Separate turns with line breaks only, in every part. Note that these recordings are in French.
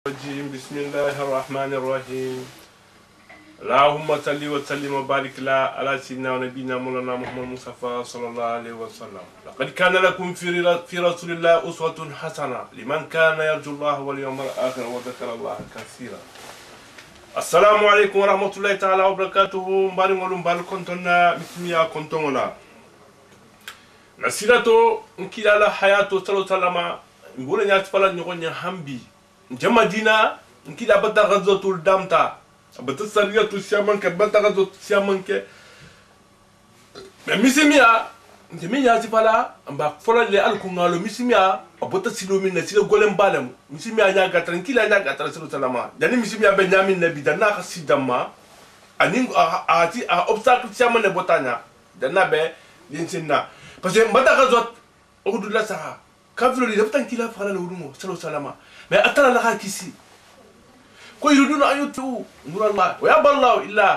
الرجيم بسم الله الرحمن الرحيم اللهم صل وسلم وبارك على سيدنا ونبينا مولانا محمد مصطفى صلى الله عليه وسلم. لقد كان لكم في رسول الله أسوة حسنة لمن كان يرجو الله واليوم الآخر وذكر الله كثيرا. السلام عليكم ورحمة الله تعالى وبركاته. مبارك ولوم بالكونتنا مسميا كونتونا نسيرتو نكيلا لا حياته صلى الله عليه وسلم نقول نيات فلا نقول نحمبي jama dina nkila bata gazo tul damta bata sariya tu siamanke bata gazo siamanke me misimia ndeminya sifala amba fola le alkungalo misimia abota silomi na silo golem balem misimia nya gatra nkila nya gatra silo salama dani misimia be nyami nabi dana khasidama aning ati obstacle siamane botanya dana be yensinna parce que bata gazo odula sa kafiro li dabtan kila fala le wudumo silo salama mais atala la kisi ko yuruduna ayutu nur Allah wa yaballahu illa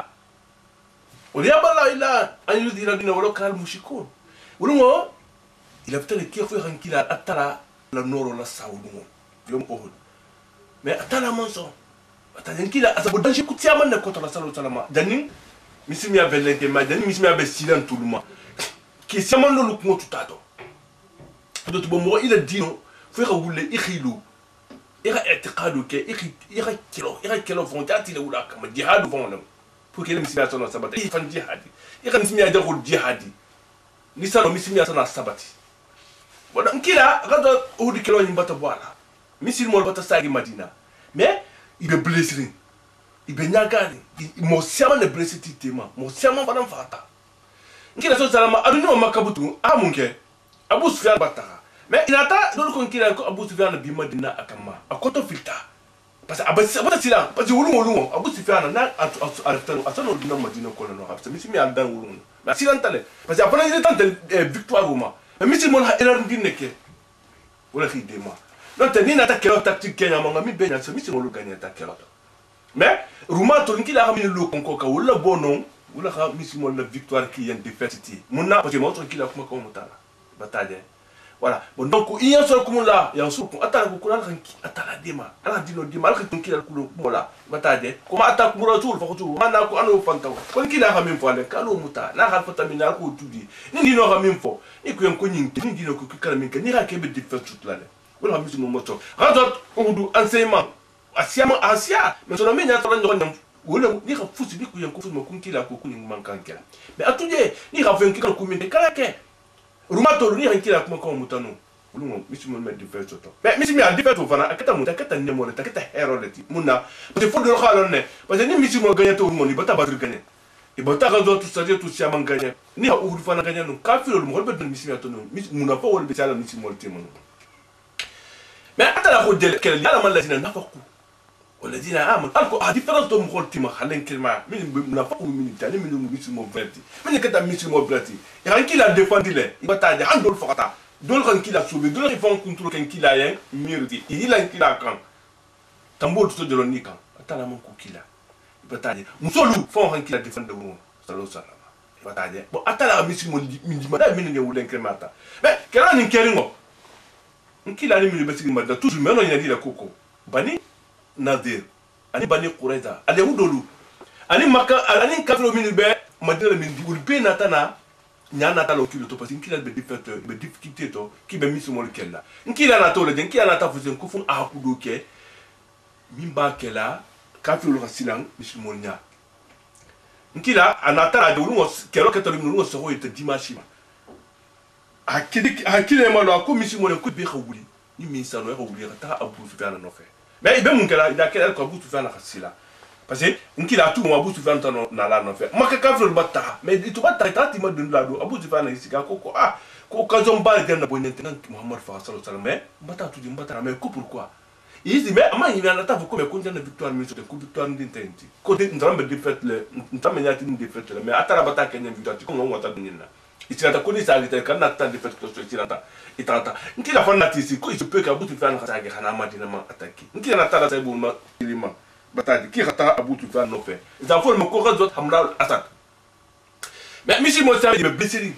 an yudhira dina wala kal mushikun wulumo ila betale ki xo xankila atala la noro la sawdumo yom ohud mais atala monso atala kila asabu danji kutiama ne kotala sallallahu alaihi dani misimia belente ma dani misimia be silan tuluma ki samando lu ko tutato do to mo ila dino fi xawule ikhilu ira اعتقادو كي ira kilo fon tati le wula kama jihadu fon lam pour que le mismiya sono sabati fan jihadi ira mismiya de khul jihadi ni sano mismiya sono sabati wada nkila gado udi kilo ni bata bwala misil mo bata sagi madina mais il be blessé il be nyagani mo siama ne blessé titema mo siama fana fata nkila so salama adunu makabutu amunke Abu Sufyan bata mais il attend donc qu'on kira ko Abu Sufyan bi Madina akama akoto filta parce que abata sila parce que wulu Abu Sufyan na atano dina Madina ko no habsa misi mi aldan wulu mais sila ntale parce que après il est victoire roma mais misi mon ha erreur nginne ke wala khidema donc ni na ta kelo tactique kenya manga mi benya so misi mo gagner ta kelo mais roma to ngila ha mi lo konko ka wala bonon wala ha misi mo la victoire qui est défaite munna parce que mo to kila kuma ko mutala bataille. Voilà. Bon, donc, il y a un seul coup là, il y a un seul coup. Attends, le coup là, attends, la dima. Alors, dis-nous, dima, alors que tu as le coup, voilà. Bataille. Comment attaque pour le tour, pour le tour. Maintenant, on a un fantôme. Quand il a ramené pour aller, quand on muta, n'a pas fait terminer, on tout dit. Ni dit, on a ramené pour. Ni qu'on connaît, ni dit, on a ramené, ni rien qui est de faire toute l'année. On a mis mon moto. Radot, on doit enseignement. Asiama, asia. Mais on a mis un temps de wala ni ka fusi ni ku yan ku fusi ma kun kila ko kun mankan kala mais atuje ni ka fen kila ku min kala ke rumato ni hankila kuma ko mutano wulungo misimo me defeto to mais misimi a defeto fana akata muta kata nemo le takata hero leti munna parce que faut de xalo ne parce que ni misimo gagner to mo ni bata batru gagner e bata ga do tout ça tout si am gagner ni ha udu fana gagner no ka filo mo be misimi to no munna fa wol be sala misimo le temo mais atala ko del kel yala man la dina nafaku والذين آمنوا قالوا différence de mon ultime halen kelma min na fa min tani min misimo verti min kata misimo verti et quand il a défendu les il va tailler en dol fakata dol quand il a sauvé dol ils font contrôle quand il a un mirti il a qu'il a quand tambo tout de l'onika atala mon kukila il va tailler musolu font quand il a défendu mon sallallahu salama il va tailler bon atala misimo min di mada min ne wulen kelmata mais kala ni keringo nkila ni min besigi mada toujours mais non il a dit la coco bani Nadir, ani bani Qurayza, ali udolu, ani maka, ani kafiro mini be, madina mini di ulbe natana, nyana talo kilo to parce qu'il a be difficulté to, qui be misimo le kella. Nkila na to le den, nkila na ta fusen ko fun a kudo ke, mimba kella, kafiro le silang misimo nya. Nkila anata de ulungo kero ke to le ulungo so hoye te dimashi. Akile ma no ko misimo le ko be khawuli, ni misa no khawuli ta Abu Sufyan no fe. Mais il y a quelqu'un qui a beaucoup de la parce que il a tout Abu Sufyan na la no fait ma ka kafro bata mais il tuba ta ta ma dun la do Abu Sufyan ici ka ko ko ka zon ba ga na bonente nan Muhammad sallallahu alaihi wasallam mais bata tu din bata mais ko pourquoi il dit mais ama il y a na ta ko me ko na victoire mais c'est ko victoire d'intenti ko de ndrambe de fait le ndrambe nyati de fait mais atara bata kenya victoire ko ngwa ta dunina ici ta ko ni sa lita kan na ta de fait ko ici ta itata nkila fana tisi ko il peut ka Abu Sufyan ka ga hana madina ma attaquer nkila na ta sa bu ma ilima bataille qui rata Abu Sufyan no fait ils en font me ko razot hamra Assad mais misi mo sa be blessé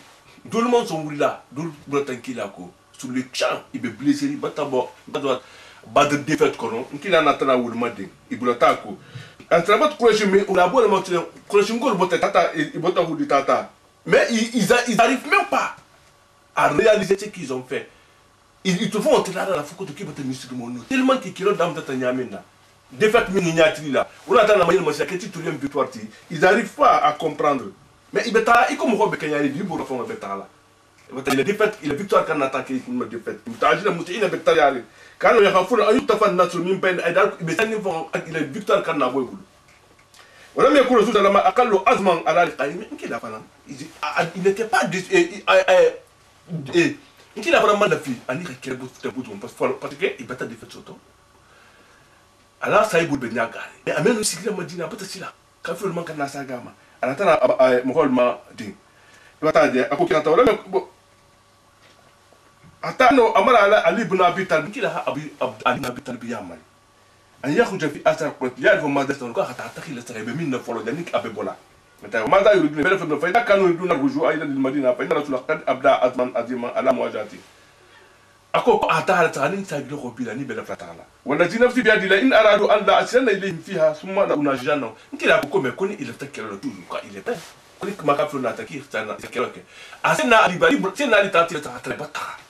tout le monde sont là dul brotan kila ko sur le champ il be blessé batabo Badr défaite kono nkila natana wulma ding ibulata ko entrabat Quraysh mais on a beau le montrer Quraysh ngol botta tata ibota hudi tata mais ils arrivent même pas à réaliser ce qu'ils ont fait. Ils te font entrer là dans la fouque de qui botte musulman tellement que kilo dam tata nyamena défaite mini nyatri là on attend la moyenne monsieur que tu une victoire ils arrivent pas à comprendre mais ibeta iko mo be kanyari di bo fo beta là il a défaite il a victoire quand attaqué une défaite mutajina mutina betayari quand il a fait un yutafan nasu min ben aidal betani fo il a victoire quand na boy wala me ko rasul lama aqallu azman ala alqaim kila fana il n'était pas il a vraiment la fille ani quel bout de bout parce que il bata défaite surtout alors ça il bout benya gare mais amène aussi la madina peut être là quand fait le manque na sagama ala tana moholma ding bata de akoki ata wala atano amara ala ali ibn abi talib kila ali ibn abi talib yamal an yakhruja fi athar qut ya'rifu ma dastan ko hatta takhila saraybe min folo danik abebola mata ma da yuridu bela fa ida kanu yuriduna rujua ila al madina fa inna rasul qad abda azman azima ala muwajati ako atala tani saglo ko bila ni bela fatala wala nafsi bi adila in aradu an la asana ilayhim fiha thumma la unajana kila ko me koni il takelo tout quoi il est pas koni ma ka flona takir tana takelo ke asena ali bari sena ali tati ta bata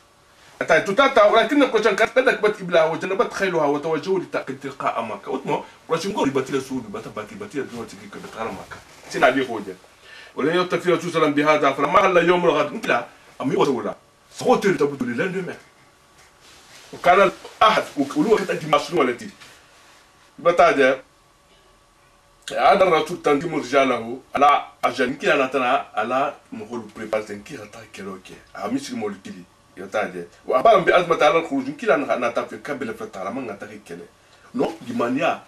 ata tutata ولكن كنت كتبت بت ابلا وجنبت خيلها وتوجهوا لتقد تلقاء مكه وتمو واش نقول بتي سود بتباكي بتي دوتي كي بتقال مكه سنا دي خوجه ولا يتفي رسول الله بهذا فلما هل يوم الغد لا امي ولا صوت تبدو للندم وكان احد وقولوا كانت مشروع التي بتاجه هذا الرسول تنظيم رجاله على اجن كي انا تنا على مغول بريبارتين كي رتا كيلوكي امي مولكي يتاجه وأبارم بأزمة على الخروج كلا نتافي كابل فتح على من نتاكي كله نو لمانيا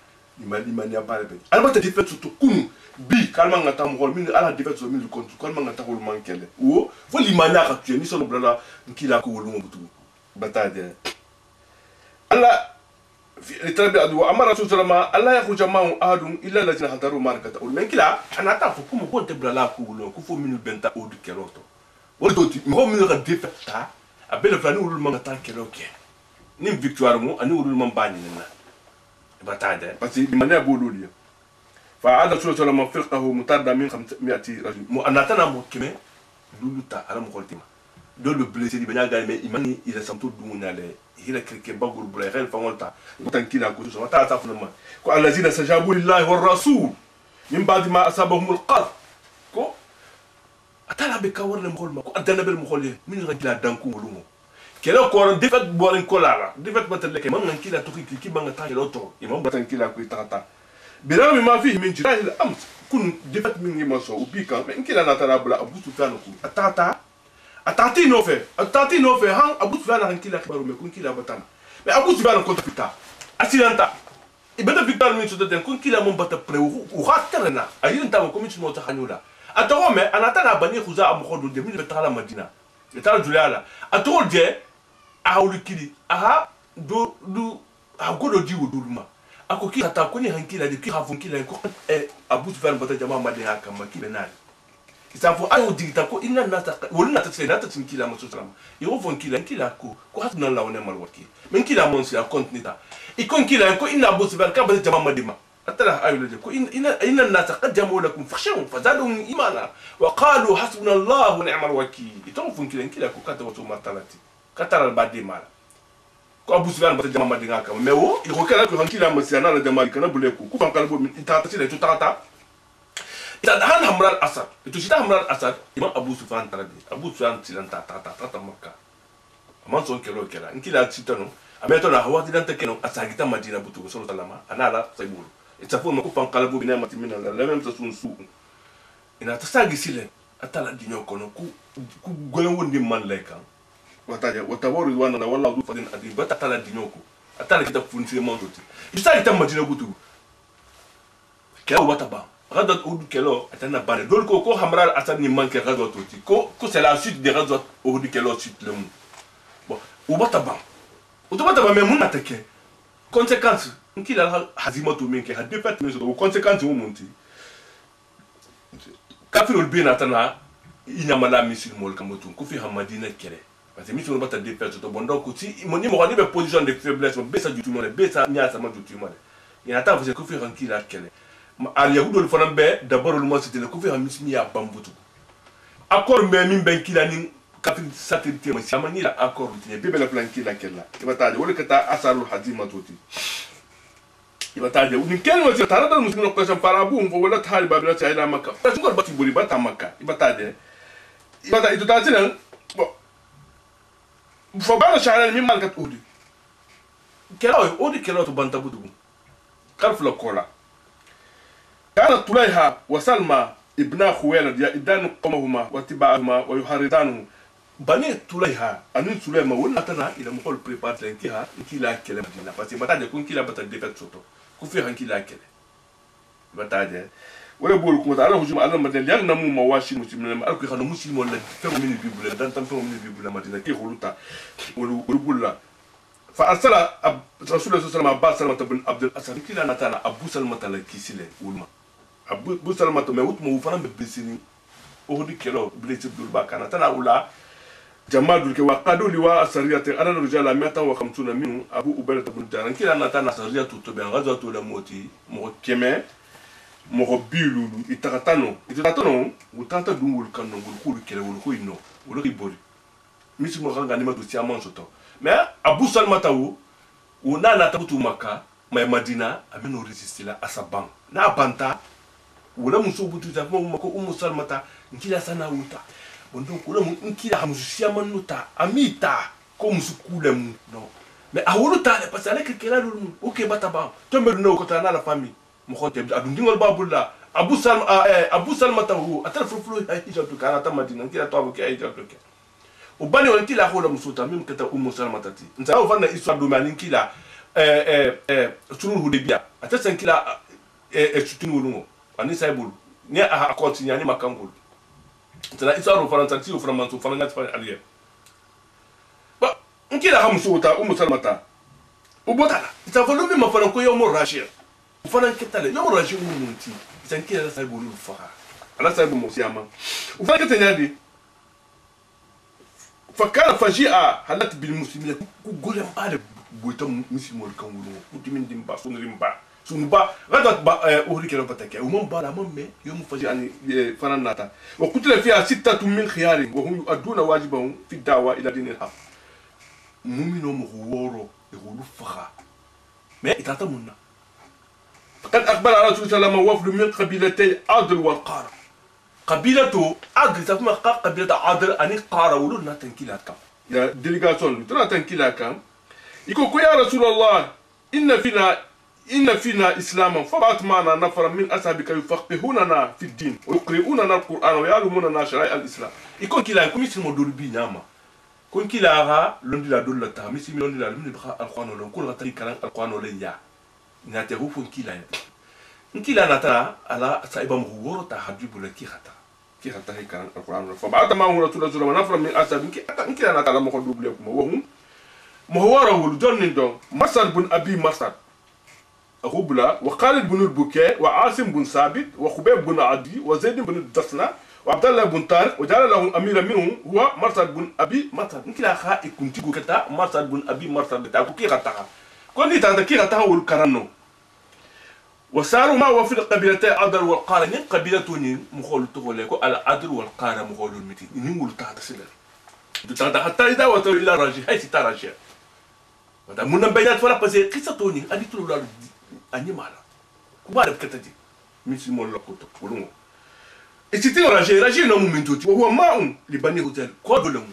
بالبي أنا بتى ديفت تكون بي كلام نتام هول من على ديفت من الكونت كلام نتام هول مان كله و فلمانيا كتير نيسون بلا كلا كولوم بتو بتاجه الله في تربي أدوى أمر رسول الله الله يخرج معه أحد إلا الذين حضروا معركة من كلا أنا تعرف كم كنت بلا كولوم كفو من البنتا أود كيروتو ولدوتي مهو من الديفت تا abel flani ulul man tan keloke nim victoire mo ani ulul man bani na batade parce que mania boluli fa ada sura ma firqahu mutarda min 500 rajul mo anatana mo kime luluta ala mo koltima do le blessé di banya gari mais imani il a santo dunale il a quelque bagul bula khel fa molta tankila ko so ta ta fulma ko allazina sajabu lillahi war rasul min ba'd ma asabahum alqad ko atala be kawarne mo holma ko adana bel mo holle min ragila danku wolumo kelo ko defat bolen kolala defat batale ke man kila to ki banga ta kelo to imam batan kila ko tata birami ma fihi min jirahil ams kun defat min ma so ubika men kila na tara bula abu sufyan ko atati no fe han abu sufyan han kila kibaru me kun kila batana mais abu sufyan ko pita asilanta ibada victoire min so den kun kila mon bata pre u khatarna ayin ta ko min mo ta khanyula atome anataka bani khuza amkhodo de min betala madina betala juliala atol je ahulukili aha do agodo di wudulma akoki ata koni hankila de ki hafunkila ko abu sufyan bata jama madina kama kibenali isafo ayo digita ko inna nata wolna ta tsena ta tinkila maso salama yo fonkila kila ko hatna lawne malwaki men kila monsi a kontinita ikon kila ko inna abu sufyan ka bata jama madina أتلا أيوة لجيكو إن الناس قد جمعوا لكم فخشوا فزادهم إيمانا وقالوا حسبنا الله ونعم الوكيل يتوفون كلا كلا كو كاتو وتو مرتلاتي كاتر البادي مالا كو أبو سفيان بس جمع مدينة كم مهو يقول كلا كو هنكلا مسيانا لجمع كنا بليكو كو فان كلامو من إنتهت لتو تاتا إذا دهان همران أسد إتو شيء همران أسد إمام أبو سفيان تردي أبو سفيان سيلان تاتا مكة أمان سون كلا كلا إنكلا تشيتانو أميتونا هو تدان تكنو أساعدتا مدينة بتوغو صلى الله عليه وسلم أنا لا سيبولو itafo mako pankalabu bina matimina la même façon sou ina tasagi sile atala dinyo kono ku golen wondi man leka wataja wataboru wana na wala du fadin adi bata atala dinyo ko atala kita funsi mandoti isa ita madina butu kelo wataba radat odu kelo atana bane dol ko hamral atani manke radat oti ko c'est la suite des radat odu kelo suite le mot bon ubataba mais mun atake conséquence nkila hazimatu minke ha defat meso o conséquence o monti kafirul bina tana inyamala misil mol kamotu ku fi hamadina kere parce que mi sono bata défaire to bon donc si mon ni mo ni be position de faiblesse be sa du tout monde be sa nya sa ma du tout monde il attend vous que faire en qui la kele al yahudo le fana be d'abord le mo c'était le ko faire mi ya bambutu accord mais min ben kila ni kafin satirité ma sama ni la accord ni be la plan kila kella ibata de wala kata asarul hadima toti ibata de ni ken mo tara dal muslimin ko sam para bu mo wala tali babila ta ila makka parce que bati boli bata makka ibata de ibata itu ta tinan bon fo bana shahara mi malkat udi kelaw to banta budu kalf la kola kana tulaiha wa salma ibna khuwailid ya idan qamahuma wa tibahuma wa yuharidanu bani tulaiha anu sulaima wala tana ila mo hol prépare l'intiha kila kele madina parce que bataje kun kila bata defet soto ku fi han kila kele bataje wala bol ko ta ala hujuma ala madina yagna mu mawashi muslimin al ko xana muslim wala fe mo min bible dan tam fe mo min bible madina ki khuluta wala bulla fa arsala rasulullah sallallahu alaihi wasallam abbas salama bin abdul asad kila natana abu salama la kisile wulma abu salama me wut mo fana be besini o di kelo blessé dul bakana tana wala jamadul ke waqadu liwa asariyati ana rijala 150 minhu abu ubayda bin jaran kila natana asariyatu to be ngazatu la moti mo keme mo bilulu itakatano utata dungul kanno ngul kulu kele wul ko ino wul ko bori misi mo ganga ni ma do ti amon soto mais abu salmata wo na tabutu makka may madina ameno résister la asaban na banta wala muso butu ta mo mako salmata nkila sana wuta bondo kula mu nkila hamsu siaman nuta amita ko musu kula mu non mais awulu ta parce que avec kela lu OK bataba to me no ko ta na la famille mo khote adu ngol babulla abu salmata wo atara fulu ay hijab kana ta madina nkila to abuke ay hijab ke ubani on kila hola musuta mim kata salmata ti nta o vanna histoire do manin kila sulul hudibia atasa kila sutun wolumo ani saibul ni a continue ni makangul tana histoire do faransa ti o framanto faranga fa aliye ba nkila hamsuta salmata ubotala ita volume ma fana ko yomo rashir ufana ketale yomo rashir munti ita nkila saibul fa ala saibul mo siyama ufana ketanyadi فكان فجيئة حلت بالمسلمين كقول بعد بويتم مسلمون كانوا كتمين دمبا سنبا غدت أهري كلام بتكي ومن بعد من يوم فجأة فناناتا وقتل فيها 6 من خيار وهم يؤدون واجبهم في الدعوة إلى دين الحق مؤمنهم غورو يقولوا فخا ما إتاتمونا فقد أقبل على رسول الله صلى الله عليه وسلم وفد من قبيلتي عدل والقارة قبيلته عدل تفهم قبيلة عدل أني قارة ولو ناتنكيلا كام يا ديليغاسيون تناتنكيلا كام يقول يا رسول الله إن فينا إسلاما فبعث معنا نفرا من أصحابك يفقهوننا في الدين ويقرؤوننا القرآن ويعلموننا شرائع الإسلام يكون كلا يكون مسلم دول بيناما كون كلا غا لوندي لا دول لا مسلم لوندي لا من بخا القرآن ولا كل غتري كلام القرآن ولا يا ناتهو فون كلا nkila nata ala saiba mhuworo ta habibu la kirata he kan alquran fa ba'da ma huwa rasulullah sallallahu alaihi wasallam min asab nkila nata la mako double kuma wa hum muhawara wul jonnin don masad bun abi masad ahubla wa khalid bun al-bukai wa asim bun sabit wa khubayb bun adi wa zaid bun dasna wa abdullah bun tariq wa jala lahum amira minhum huwa masad bun abi masad nkila kha ikunti ko kata masad bun abi masad ta ko kirata ko ni ta kirata wul karanno وساروا ما وفي القبيلتين عدل والقارة نين قبيلتوني مخول تقوليكو العدل والقارة مخول المتين نين تحت سلر حتى إذا وصلوا إلى راجع هاي ستة راجع وده من بينات فلا بس قصة توني أدي تقول لا أني مالا كبار بكتدي مثل ما الله كتب ولو ستة راجع نوم من توتي وهو ما لبني هوتيل كلهم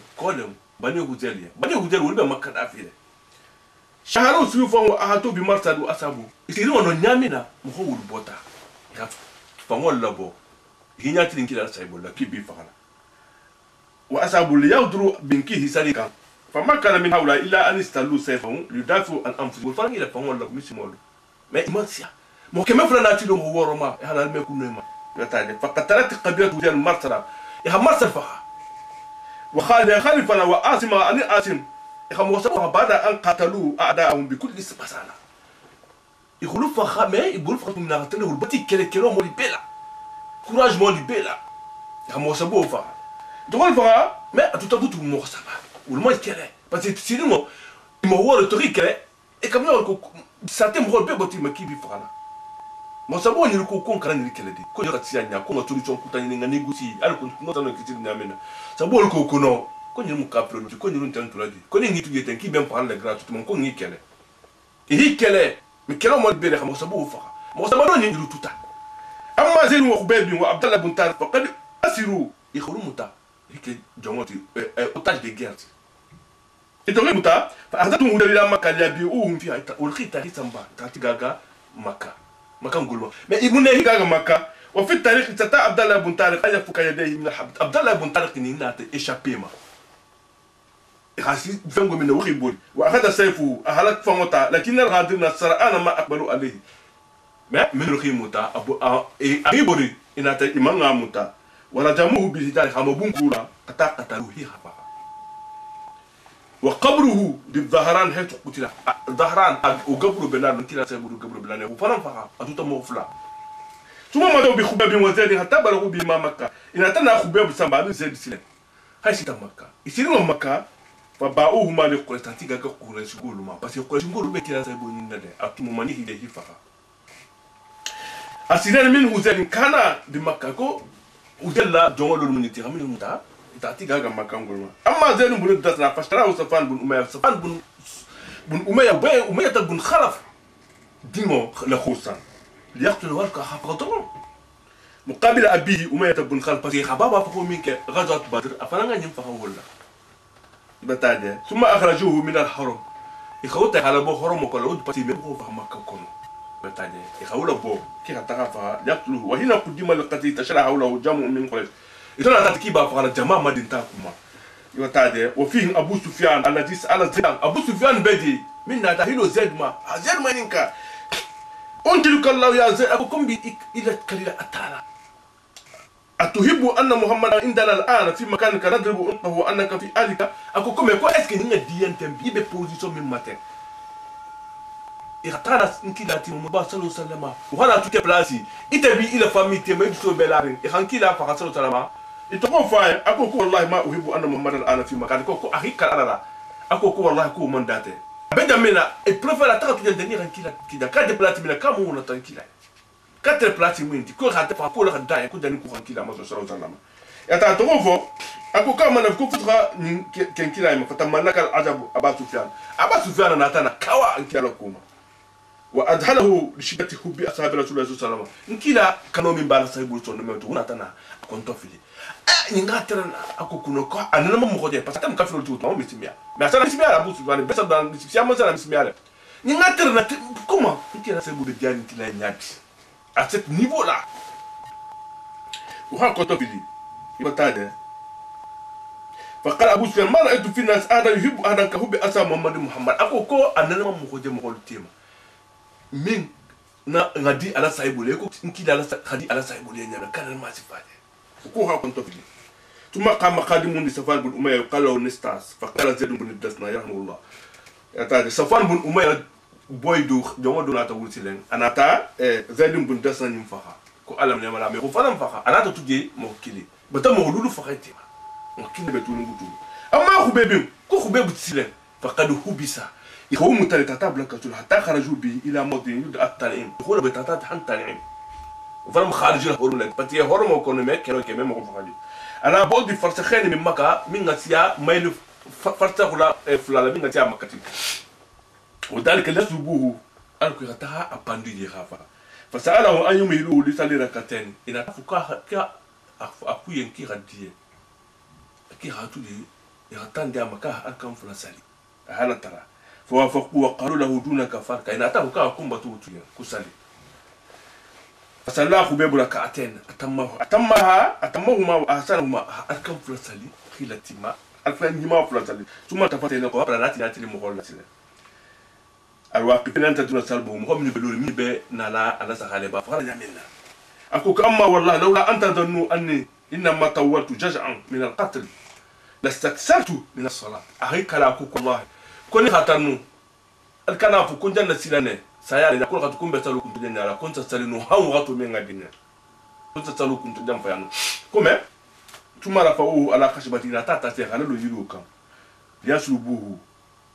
بني هوتيل ولا بمكان أفيله شهروا سيوفهم وأهاتوا بمرصد وأصابوا يصيروا نيامنا مخول بوتا فمول لبو هنا تلينكي لا سايبو لا كي بيفعل وأصابوا ليودروا بنكيه سريكا فما كان من هؤلاء إلا أن يستلوا سيفهم ليدافعوا عن أنفسهم والفرق إلى فمول لبو مش مولو ما إيمانسيا ما كمان فلان أتيلهم هو رما هذا المهم يكون نيما يتعلم فقتلت قبيلة وجان مرصد يها مرصد فها وخالد فانا وآسم أني آسم يخموسوا بعد أن قتلوا أعداءهم بكل سباسانا يقولوا فخا ما يقولوا فخا من نغتنا والبتي كيلو مولي بيلا كوراج مولي بيلا يخموسوا فخا تقول فخا ما تتبوتوا موسبا ou le moins qu'elle est parce que sinon il m'a voir le truc qu'elle est et comme ça te me rôle bien botti ma qui vit fera mo sabo ni ko kon kan ni kele de ko yo tia nya ko ma solution ko tani nga négocier al ko no tan ko ti na mena sabo ko no ko ni mu kapro ko ni tan to la di ko ni ngi tuye tan ki ben parler gratuitement ko ngi kele e kele mais kele mo be xam sabo fa mo sabo ni ni tuta amma zain wa khubayb wa abdallah bin tarif faqad asiru ikhru muta hike jomoti otage de guerre et donc muta fa azatu mudalila makali bi uhum fi ulkhita hisamba tatigaga maka ngulma mais ibn higaga maka wa fi tarikh tata abdallah bin tariq ayafu kayadayhi min alhabd abdallah bin tariq ni nata échappé ma rasi fengo min wkhibul wa akhadha sayfu ahalak famota lakin al-ghadirna sar'ana ma aqbalu alayhi mais min al-khimuta abu ibori inata imanga muta wala jamuhu bi hidal khamabungura qatalu hi khafa وقبره بالظهران حيث قتل الظهران وقبره بلاد انت لا سيقولوا قبره بلاد وفلان فقط اتوت مغفلا ثم مضوا بخباب وزاد حتى بلغوا بما مكه ان اتنا خباب سمبا زيد سلم هاي سيتا مكه يسيروا مكه فباؤوهما لقريش تاتيغا قريش يقولوا ما بس قريش يقولوا بك لا سيقولوا ندى اتم مني هي فقط اسيران منه زاد كان بمكه كو ودلا جمل من تيغا من متى تاتي غاغا مكانغولما اما زين بن دسنا فاشتراه صفان بن اميه صفان بن اميه بن خلف ديمو لخوسان ليقتل ولك حفظته مقابل ابيه اميه بن خلف في خبابه فهو منك غزوه بدر افلان ينفع ولا بتاده ثم اخرجوه من الحرم يخوت على بو حرم وكل ود بتي مبو فما كونو بتاده يخول بو كي خطفا يقتله وهنا قدم القتيل تشرع له جمع من قريش إذا أنا تكيبا فعلا جماعة ما دينتاكما يوتادي وفيه أبو سفيان الذي سأل زيد أبو سفيان بدي من نادهيلو زيد ما نينكا أنتلك الله يا زيد أبو كم إلى كليل أتالا أتحب أن محمد عندنا الآن في مكانك نضرب عنقه وأنك في أهلك أكو كم يكون أسكن نيجا ديان تنبي ببوزيشن من ماتن إختار إنكيلاتي مبا صلى الله عليه وسلم وهنا توكي بلاسي إتبي إلى فامي تيما يبسو بلارين إخانكيلا فقط صلى الله عليه وسلم إتقون فاي أكو والله ما أحب أن محمد الآن في مكانك أكو أخيك الأرى أكو والله كو من داته أبدا منا البروفيل أتاك تجدني إنكيلا كذا كاد بلاتي منا كم هو نتانكيلا كاد بلاتي منتي كل هذا فكل هذا يعني كل دني كو إنكيلا ما صلى الله عليه وسلم يتا تقول أكو كم من أكو فترة كإنكيلا يوم فتمناك العجب أبا سفيان ناتنا كوا إنكيلا كوما وأدخله لشدة حب أصحاب رسول الله صلى الله عليه وسلم إنكيلا كانوا من بعد صاحب رسول الله تقول ناتنا كونتوفيلي نينغاترن أكو كنوكو أنا ما مخدي بس أنا مكافئ الجود ما هو مسميها ما أصلا مسميها أبو سفيان بس أنا مسميها ما أصلا مسميها نينغاترن كوما إنكيلا صاحب الديان إنكيلا نيابس à cet niveau-là وها كونتوفيلي يبتادي فقال أبو سفيان ما رأيت في الناس هذا يحب هذا كحب أصحاب محمد أكو كو أنا ما مخدي مخول تيما من ngadi ala saibule ko nkida ala khadi ala saibule nyana kana ma sifade ko ha kon tofili tuma qama qadimun safan bin umayya qala nistas fa qala zaid bin dasna yarhamullah yata safan bin umayya boydu jomo donata wulsilen anata zaid bin dasna nim faha ko alam ne mala me ko falam faha anata tuje mo kili bata mo lulu fakhati mo kili be tulu butu amma khubebim ko khubebu tsilen faqad hubisa يخوم متلتاتا بلكاتول حتى خرجوا به الى موطن يدعى التنعيم يقول بتاتا حن تنعيم وفرم خارج الهرم لك بتي هرم ايكونوميك كانوا كمان ما فاضي انا بعد فرسخين من مكه من غسيا ميل فرسخ لا فلا من غسيا مكتي وذلك لسبوه الكو غتها اباندي خافا فساله ان يميلوا لسالي ركعتين ان افكا كا اكو ينكي غديه كي هاتولي يغتان دي مكه اركم فلسالي هذا ترى فوافقوا وقالوا له دونك فرق إن أتاه كأكون بتوتيا كسالي فصلى خبيب ركعتين أتمهما وأحسنهما أركم فلسالي خيلتي ما أركم ما فلسالي ثم تفتح لك وقبل ناتي لمغول لسلا الواقفين أنت دون سلبهم هم يبلون مي بي نالا أنا سخالي بافغان يمنا أكو كأما والله لولا أنت ظنوا أني إنما طولت جزعا من القتل لاستكثرت من الصلاة أهيك لا أكوك الله كوني خاطرنو الكنافو كون جنة سيلاني سيالي نقول خاطر بسالو كنت جنة على كنت تسالينو هم غاتو من غادينا كنت تسالو كنت جنة فيانو كومي ثم رفعوه على خشبتنا تاتا سيخالو يلو كام yaslubuhu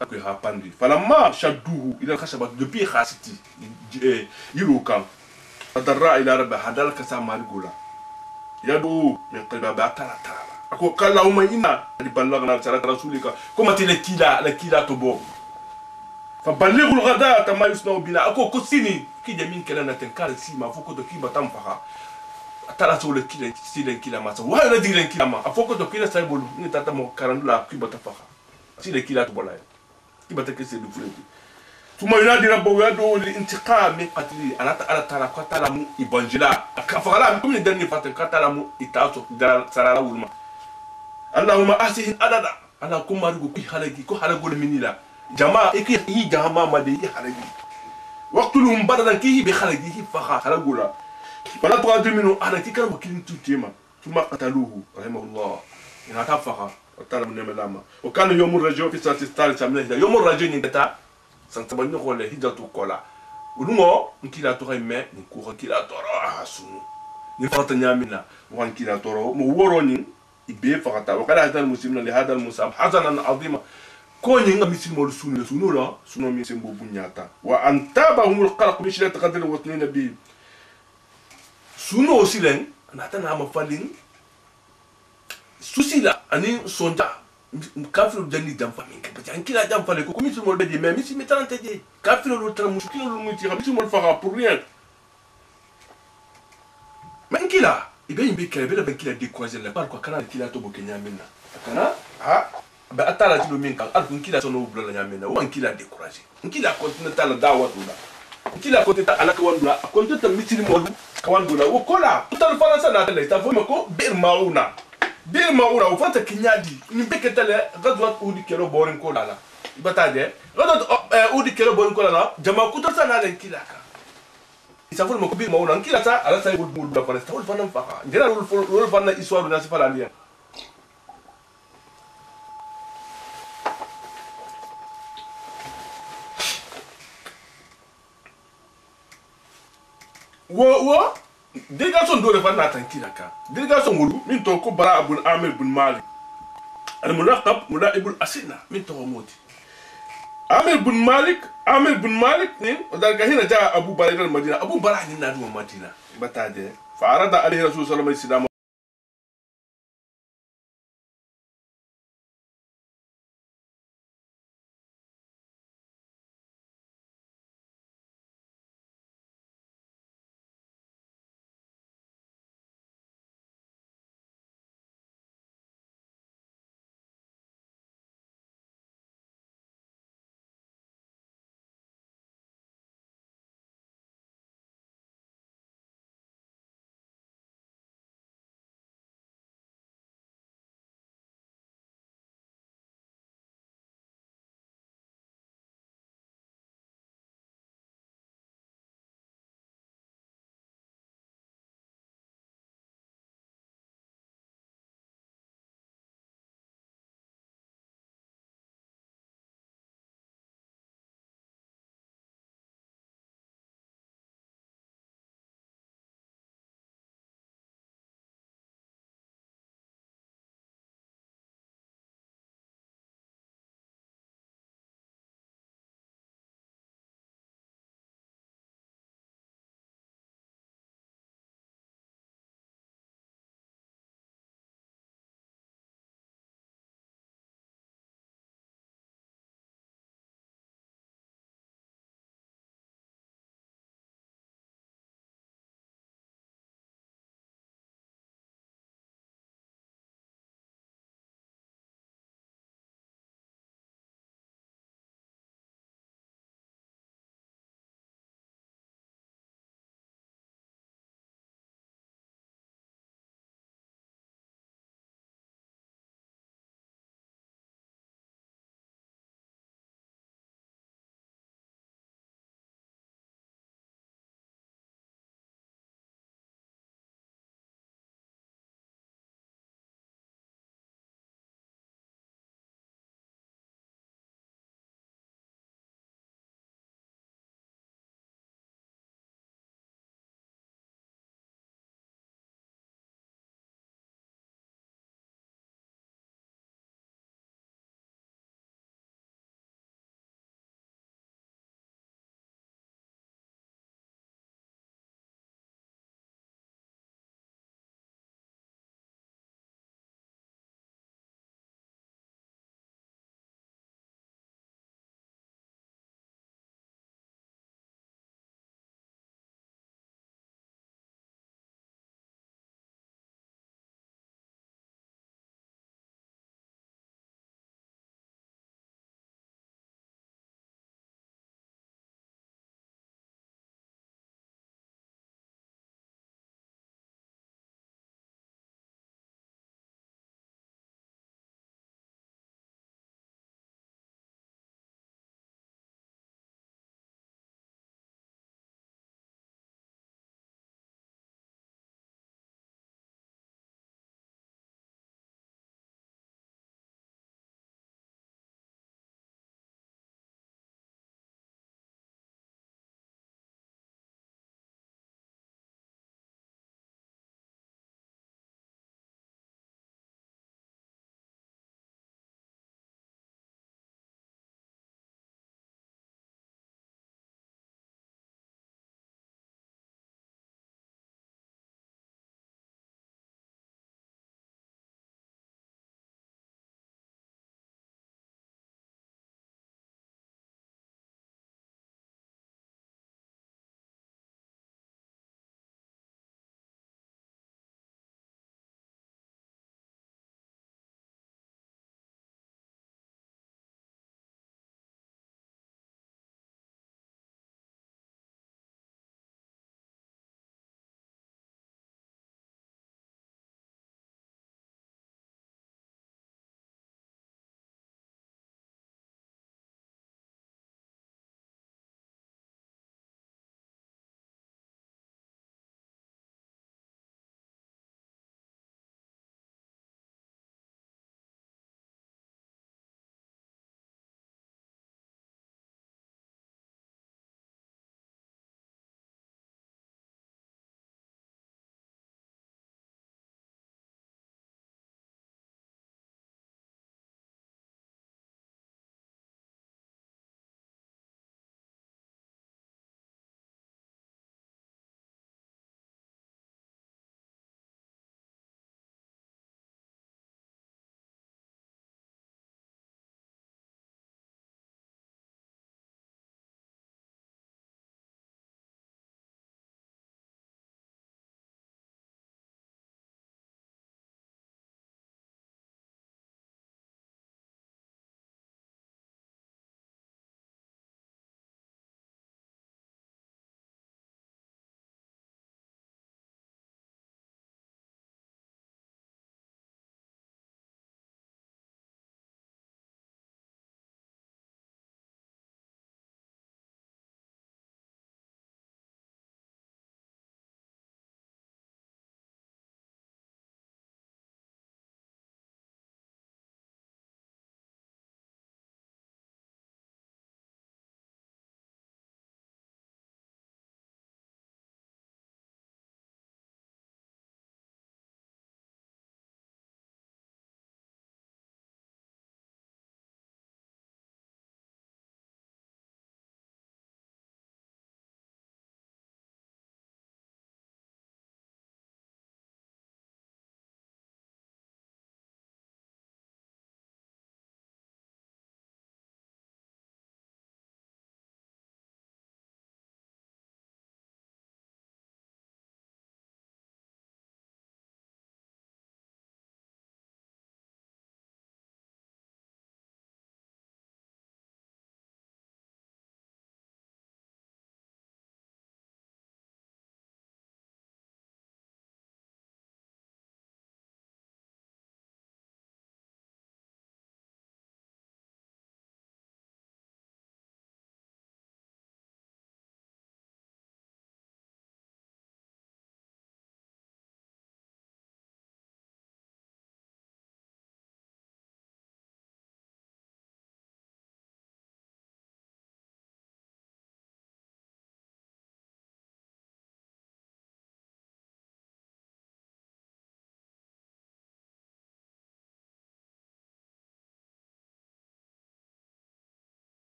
ako ha pandi falamma shadduhu ila khashaba depuis khasiti yirukan fadarra ila rabbi hadal kasa marigula yadu min qalba batara tara ako kallahumma inna ballagna risalata rasulika kuma tilakila la tobo فبلغوا الغداة ما يصنع بنا أكو كسيني كي جمين كلا نتنكار سيما فوكو تو كي باتام فها ترى سول كيلا سيلن كيلا ما سو وين ديرن كيلا ما أفوكو تو كيلا سايبول نتاتا مو كاراندولا كي باتا فها سيلن كيلا تبولا كي باتا كيسي دو فريدي ثم ينادي ربه يدعو للانتقام من قتله أنا ترى قتل مو إبانجلا فغلا كم ندني فاتن قتل مو إتاسو سرالا ولما اللهم أحسن أددا أنا كم مارغو كي حلقي كو حلقو المنيلا جماعة إكي هي جماعة ما دي حرقي وقتلهم بدلا كي بخرقي هي فخا حرقولا فلا تقاتل منه أنا كي كان وكيل تيما ثم قتلوه رحمه الله إن هتفخا وقتل من يوم وكان يوم الرجوع في سنة الثالثة من الهجرة يوم الرجوع نتا سنتبني قول هجرة كولا ونمو نكيلا تغيمة نكوها كيلا تورا سنو نفرط نيامنا وان كيلا تورا موروني إبي فقط وقال هذا المسلمين لهذا المصاب حزنا عظيما كوني nga misil mo sunu sunu la sunu mi sembo bunyata wa antabahum alqalq bi shilat qadr wa tnina bi sunu osilen nata na ma falin susila ani sonja kafiru jani jam famin ke bata ankila jam fale ko misil mo be mais misil mi tarante je kafiru lo tra mushkilo lo muti misil mo faga pour rien mais ankila ibe imbe kele be ankila décourager la par quoi kana ankila to bo kenya minna kana ha ba atala tilo min kan alku nkila sono bula la nyamena wa nkila décourager nkila continue ta la dawa dula nkila continue ta alaka wandula continue ta mitili molu kawandula wo kola total faransa na tele ta fo ko bir mauna o fanta kinyadi ni beketa le gadwat udi kero borin kola la ibataje gadwat udi kero borin kola la jama kuta na le nkila ka isa fo ko bir mauna nkila ta ala sa bul da faransa wol fanam fa ngera wol fanna histoire na sifala liya wo délégation do le fanna tankila ka délégation wulu min to ko bara abul amir bin malik al mulaqab mulaib al asina min to moti amir bin malik ni daga hina ja abu bara al madina abu bara ni na do madina bataje fa arada alayhi rasul sallallahu alaihi wasallam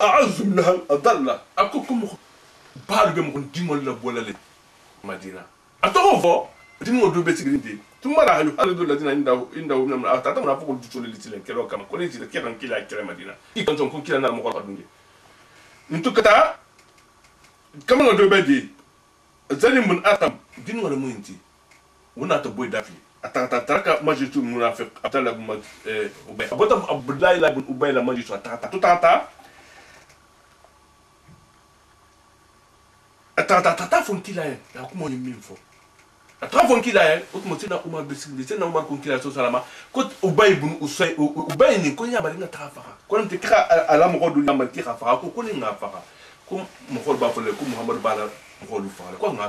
أعز منها الأضل أكوكم باربي مكون ديمون لا بولالي مدينة أتوفو ديمون دو بيتيغريندي ثم راح يحدد الذين عنده من أعتقد من أفوق الجسول اللي تلين كلو كما كل شيء كيف كلا كلا مدينة يكون تكون كلا نار مقال أدنى نتو كتا كما ندو بدي زين من أتم ديمون ولا موينتي ونا تبوي دافي أتاكا ماجيتو منافق أبدالله بن أبي أبوتام عبدالله بن أبي لا ماجيتو أتاكا فونكيلا يا كومو يمين فو أتاكا فونكيلا أتمتنا أمار بسيطة تنا أمار كونكيلا سوسالما كنت أبي بن أسوي أبي نكون يا بارينا تافها كون تكرا على مقعد ولا مالكي خافها كون ينافها كم مقول بافله كم محمد بالا مقول فاله كون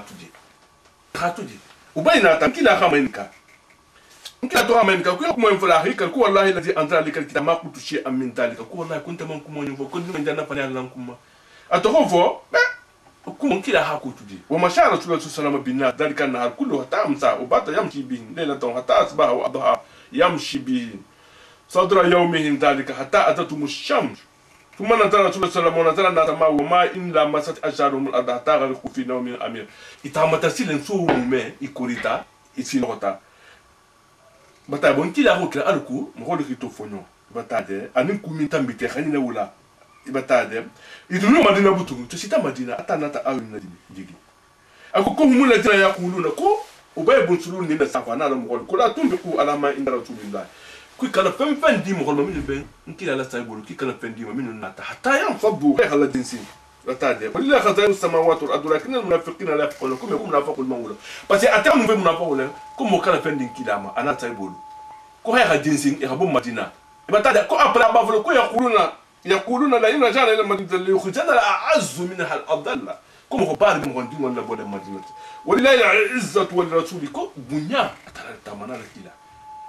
غاتودي أبي ناتم كلا خامينكا نكلا تو خامينكا كون كم ينفلا هيك كون والله الذي أنزل لك الكتاب ما كنت شيء من ذلك كون والله كنت من كم ينفو كنت من جنة فني على كم أتوقف كم كلا هاكوتودي وما شاء رسول الله صلى الله عليه وسلم بالناس ذلك النهار كله حتى أمسى وبات يمشي بهم ليلة حتى أصبح وأضحى يمشي بهم صدر يومهم ذلك حتى أتتهم الشمس ثم نزل رسول الله صلى الله عليه وسلم ونزل الناس معه وما إن لمست أشجارهم الأرض حتى غرقوا في نوم الأمير إتامتا سيلن سو مي إكوريتا إسينوتا بتا بون كلا هو كلا أركو مقول كيتو فونو بتا دي أنين كومين تامبيتي خانينا ولا ibatade idunu madina butu to sita madina atanata awu na digi ako ko humula dina yaquluna ko ubay bun sulul ni da safa na la mugol ko la tumbiqu ala ma inda rasulillah ku kala fem fen di mugol min ben nkila la saybulu ki kala fen di min nata hatta yanfadu ala dinsin batade wallahi khaza'in samawati wal ardi lakin al munafiqina la yafqahuna kum yakum munafiqul mawla parce que atam mu munafiqul ko mo kala fen din kilama ana saybulu ko hay dinsin e habo madina ibatade ko apla bavlo ko يقولون لا إن رجعنا إلى المدينة ليخرجنا الأعز منها الأضل كم هو بارد من غندين ولا بود المدينة ولله العزة والرسول كم بنيا ترى تمانا لكيلا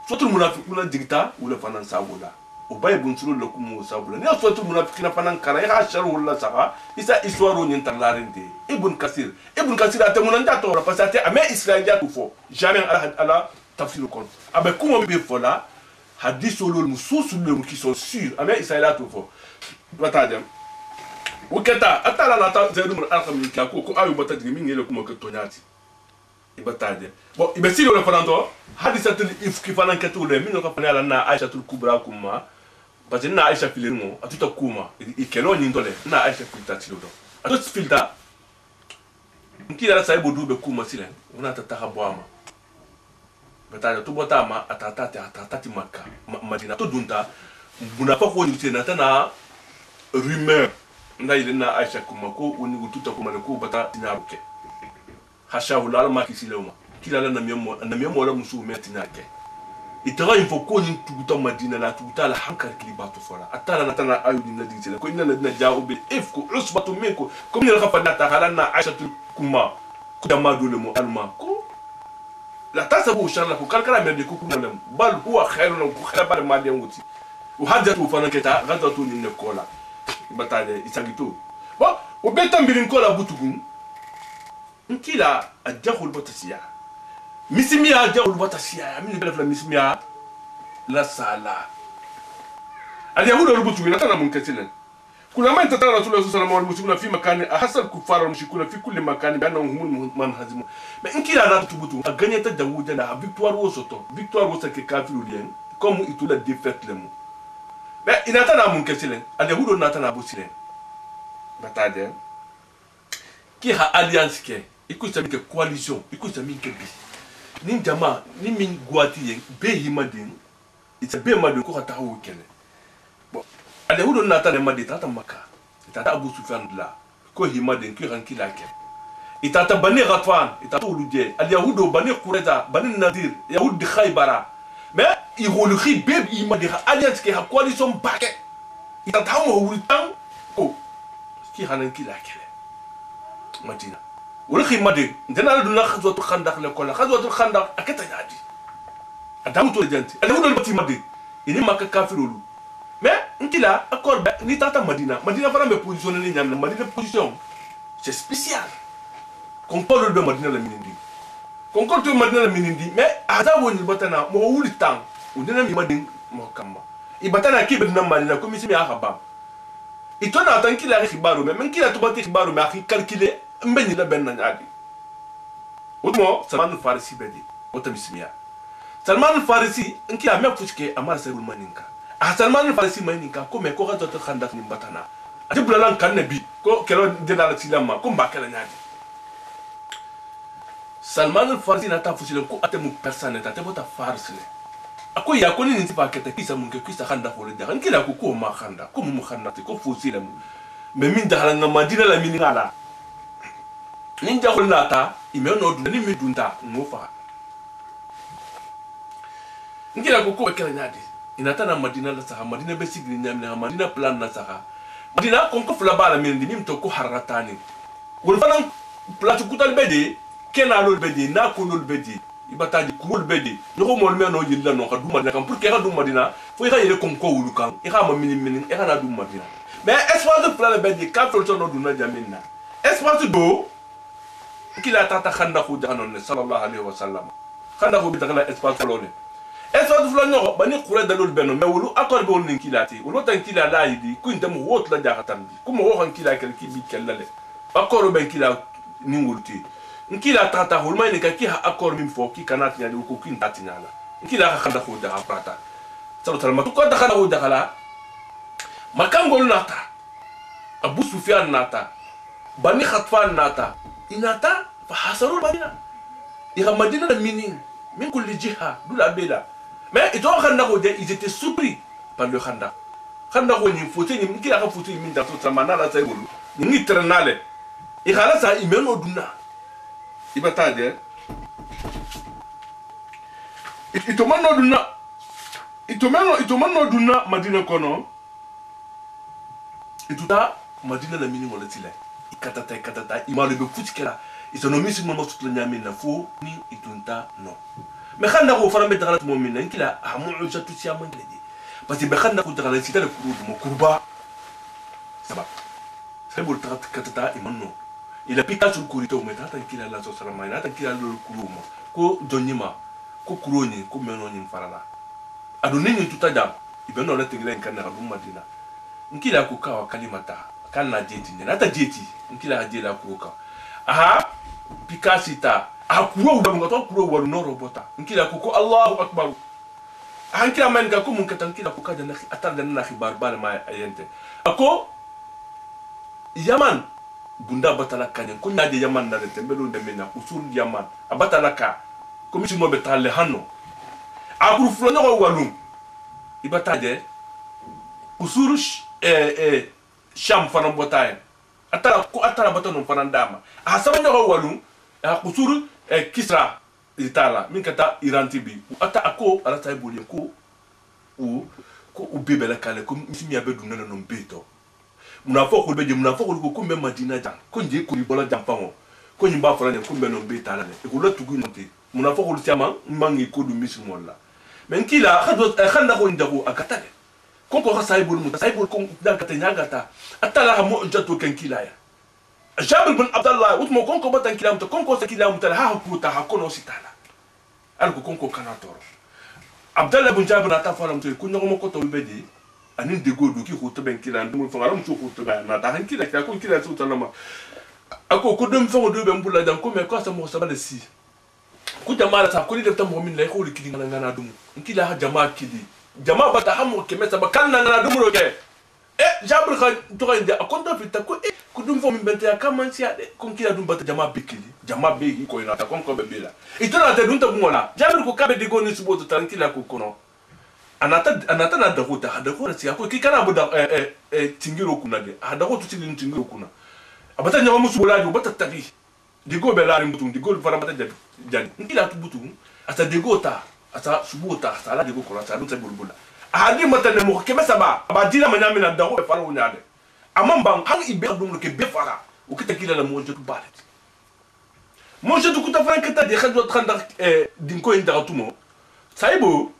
صوت المنافقون ديكتا ولا فنان ساولا وباي بنسلو لكم ساولا نيا صوت المنافقين فنان كراي هاشر ولا سها إذا إسوارو ينتلارنتي ابن كثير أتمنى جاتورا بس أتى أما إسرائيل جاتو فو جامع على تفسير كون أبى كم بيفولا hadith solo mususu le qui sont sûrs avec Israël tout fort batadem uketa atala nata zeru mun alkhami ka ko ayu batadi min ngele kuma ko tonyati ibatade bon ibesiri le fananto hadithatul ifki fanan katu le min ko fanala na Aisha tul kubra kuma parce na Aisha filimo atuta kuma ikelo nyindole na Aisha filta tilodo atot filta nkila saibo dube kuma silen una tatahabwama batale to botama atatati maka madina to dunta buna pa ko nyite na tana rumeur na ile na Aisha kuma ko uni gututa kuma ko bata tinaruke hasha ulala makisilema kila na miemo la musu metinake itara info ko ni tuguta madina na tuguta la hankar kilibatu fora atala na tana ayudi na ditele ko inna na jao bil ifku usbatu minkum comme ni la fana ta halana Aisha kuma kudama dole mo alma ko لا تحسبوا شر لكم قال كلام يديكم بل هو خير لكم خير ما ديموتي وحدثوا فنكتا غدتوا من الكولا بتاعي يسالتو وبيتم بالكولا بوتوغون نكيلا الجهل بتسيا مسميا الجهل بتسيا من بلف مسميا لا سالا اليهود ربطوا لنا منكسلين كلما انت ترى رسول الله صلى الله عليه وسلم والمسلمون في مكان احس الكفار والمشركون في كل مكان بانهم هم منهزمون ما ان كلا لا تبوتو اغنيه تداوود لا فيكتوار وسوتو فيكتوار وسك كافر لين كوم يتولا ديفيت لمو ما ان تنا منكسلين اليهود ناتنا بوسلين بتاده كي ها alliance كي يكون سامي كواليشن يكون سامي كبي نين جما نين من غواتي بي هيمادين اتبي مادين كو تاو كene اليهود ناتنا مادي تاتا مكة تاتا أبو سفيان لا كو هيمادين كي رانكي لاكي تاتا بني غطفان تاتا ولودي اليهود بني قريظة بني النذير يهود خيبرة ما يقولوا بيب هيمادين alliance كي كواليشن باكي تاتا هو ولتان كو كي رانكي لاكي مدينة ولخي مادين عندنا لدنا خزوة الخندق لكولا خزوة الخندق أكيد يادي أدام تو جنتي اليهود البتي مادين إني ما كافرولو mais nkila accord ni tata madina fana me positionner ni nyamna madina position c'est spécial concorde de madina la minindi concorde de madina la minindi mais ada woni batana mo wuli tang o dina mi madin mo kamba i batana ki bedna madina ko mi simi akaba ito na tan kila khibaru men kila to bati khibaru ma khi calculer mbeni la ben nyaadi udmo Salman al-Farisi bedi wata bismiya Salman al-Farisi nkila me fuchke amara saybul maninka Salman al-Farisi maninka ko me ko ga to khandak ni batana ati bulalan kan nabi ko kelo dina la tilama ko mbakala nyaadi Salman al-Farisi na ta fuchile ko atemu personne ta te bota farsile ako ya ko ni ntipa kete kisa munke kisa khanda ko le daga nkila ko ma khanda ko mu khanda te ko fusile mu me min dahala nga madina la mini ngala ninja ko nata ime no du ni mi dunta mo fa nkila ko kala nyadi inata na madina la saha madina be sigri nyam na madina plan na saha madina kon ko fula bala min nim to ko haratani wol fanan platu kutal bede kena lol bede na ko lol bede ibata di kurul bedi no mo me no yilla no ka duma kan pour que ka duma dina fo ka yele kon ko wulu kan e ka ma mini e ka na duma dina mais espace de plan bedi ka to no duna jamina espace do kila tata khanda khu janon sallallahu alaihi wasallam khanda khu bi takala espace lone espace flo no bani khura dalul beno me wulu akor be woni kilati wulu tan kila la yidi ku inta mo wot la jaxatan bi ku mo waxon kila kel ki bi kellale akor be kila ni wulti nkila tata hulma ni ka ki ha akor min fo ki kanat nya ko kin tatinyala nkila ka khanda ko da prata salo talma to ko da khanda ko da kala makangol nata Abu Sufyan nata bani khatfan nata inata fa hasaru madina ira madina minin min kulli jiha dula beda mais ito khanda ko de ils étaient surpris par le khanda ko ni foté ni nkila ka foté min da to tamana la say bulu ni trenale ikhala sa imeno duna ibataje itomano duna madina kono ituta madina la mini wala tile ikatata imalo be futikela itonomisi mo mosutla nyami na fo ni itunta no me khanda ko fara be dagala mo minna nkila amu jatu ci amangle di parce que be khanda ko dagala ci tele kuru mo kurba sabab c'est pour katata imanno il a piqué sur le corridor mais tant qu'il a la sauce à la main tant qu'il a le kuruma ko donyima ko kuroni ko menoni farala adoni ni tutadam ibeno la tingila nkana ka madina nkila ko kawa kalimata kana jeti ne ata jeti nkila ajela ko ka aha pikasita akuro wa ngato kuro wa no robota nkila ko Allahu akbar nkila man ka ko mun katan kila ko kada na atar da na khibar bal ma ayente ako Yaman bunda batala kanyen ko nyaade Yaman na rete mbelo de mena usul Yaman abatala ka ko mi mo betale hanno akuru flo no walum ibataje usuru sham fana botaye atala batono fana ndama asaba no walum usuru kisra itala min kata Iran tibi ata ako ala tay boli ko ubebela kale ko mi abedu nana no mbeto munafo ko beje munafo ko kumbe madina jan ko nje ko ribola jampango ko nyimba fala ne kumbe no beta la ne ko la tugu nonte munafo ko tiama mangi ko du mismola men kila khanda ko ndako akatale ko saibul ko da katanya gata atala mo jatu ken kila ya Jabir bin Abdullah utmo ko batan kila mto ko kila mto ha puta ha kono sitala alko ko kanatoro Abdullah bin Jabir ata fala mto ko nyoko ko to bedi anin de godu ki ko to ben kila ndum fo ngaram ko to ba na ta han kila ko kila to talama ako ko dum fo do ben bulla dan ko me ko sa mo sa bale si ku jama'a ta ko ni defta mo min lay ko likidi ngana dum kila ha jama'a kidi jama'a bata hamu ke meta ba kan ngana dum ro ke Jabir kha to ga inde akonto fita ko ku dum fo min bente ya kamansi ya de ko kila dum bata jama'a bikili jama'a be ko ina ta ko be bela itona te dum ta bungola Jabir ko kabe de go ni subo to tankila ko kono anata na dakota hadakora si ako kikana buda tingiro kuna de hadako tu tingiro kuna abata nyama musu bolaji bata tabi digo belari mbutu digo fara bata jadi ngila tu butu asa digo ta asa subuta asa la digo kola asa dunta bulbula ahadi mata ne mo kebe saba abadila manyami na dako fara unyade amamba hang ibe dum ke be fara ukita kila la mo jotu balet mo jotu kuta frankata de khadwa khanda dinko inda tumo saibo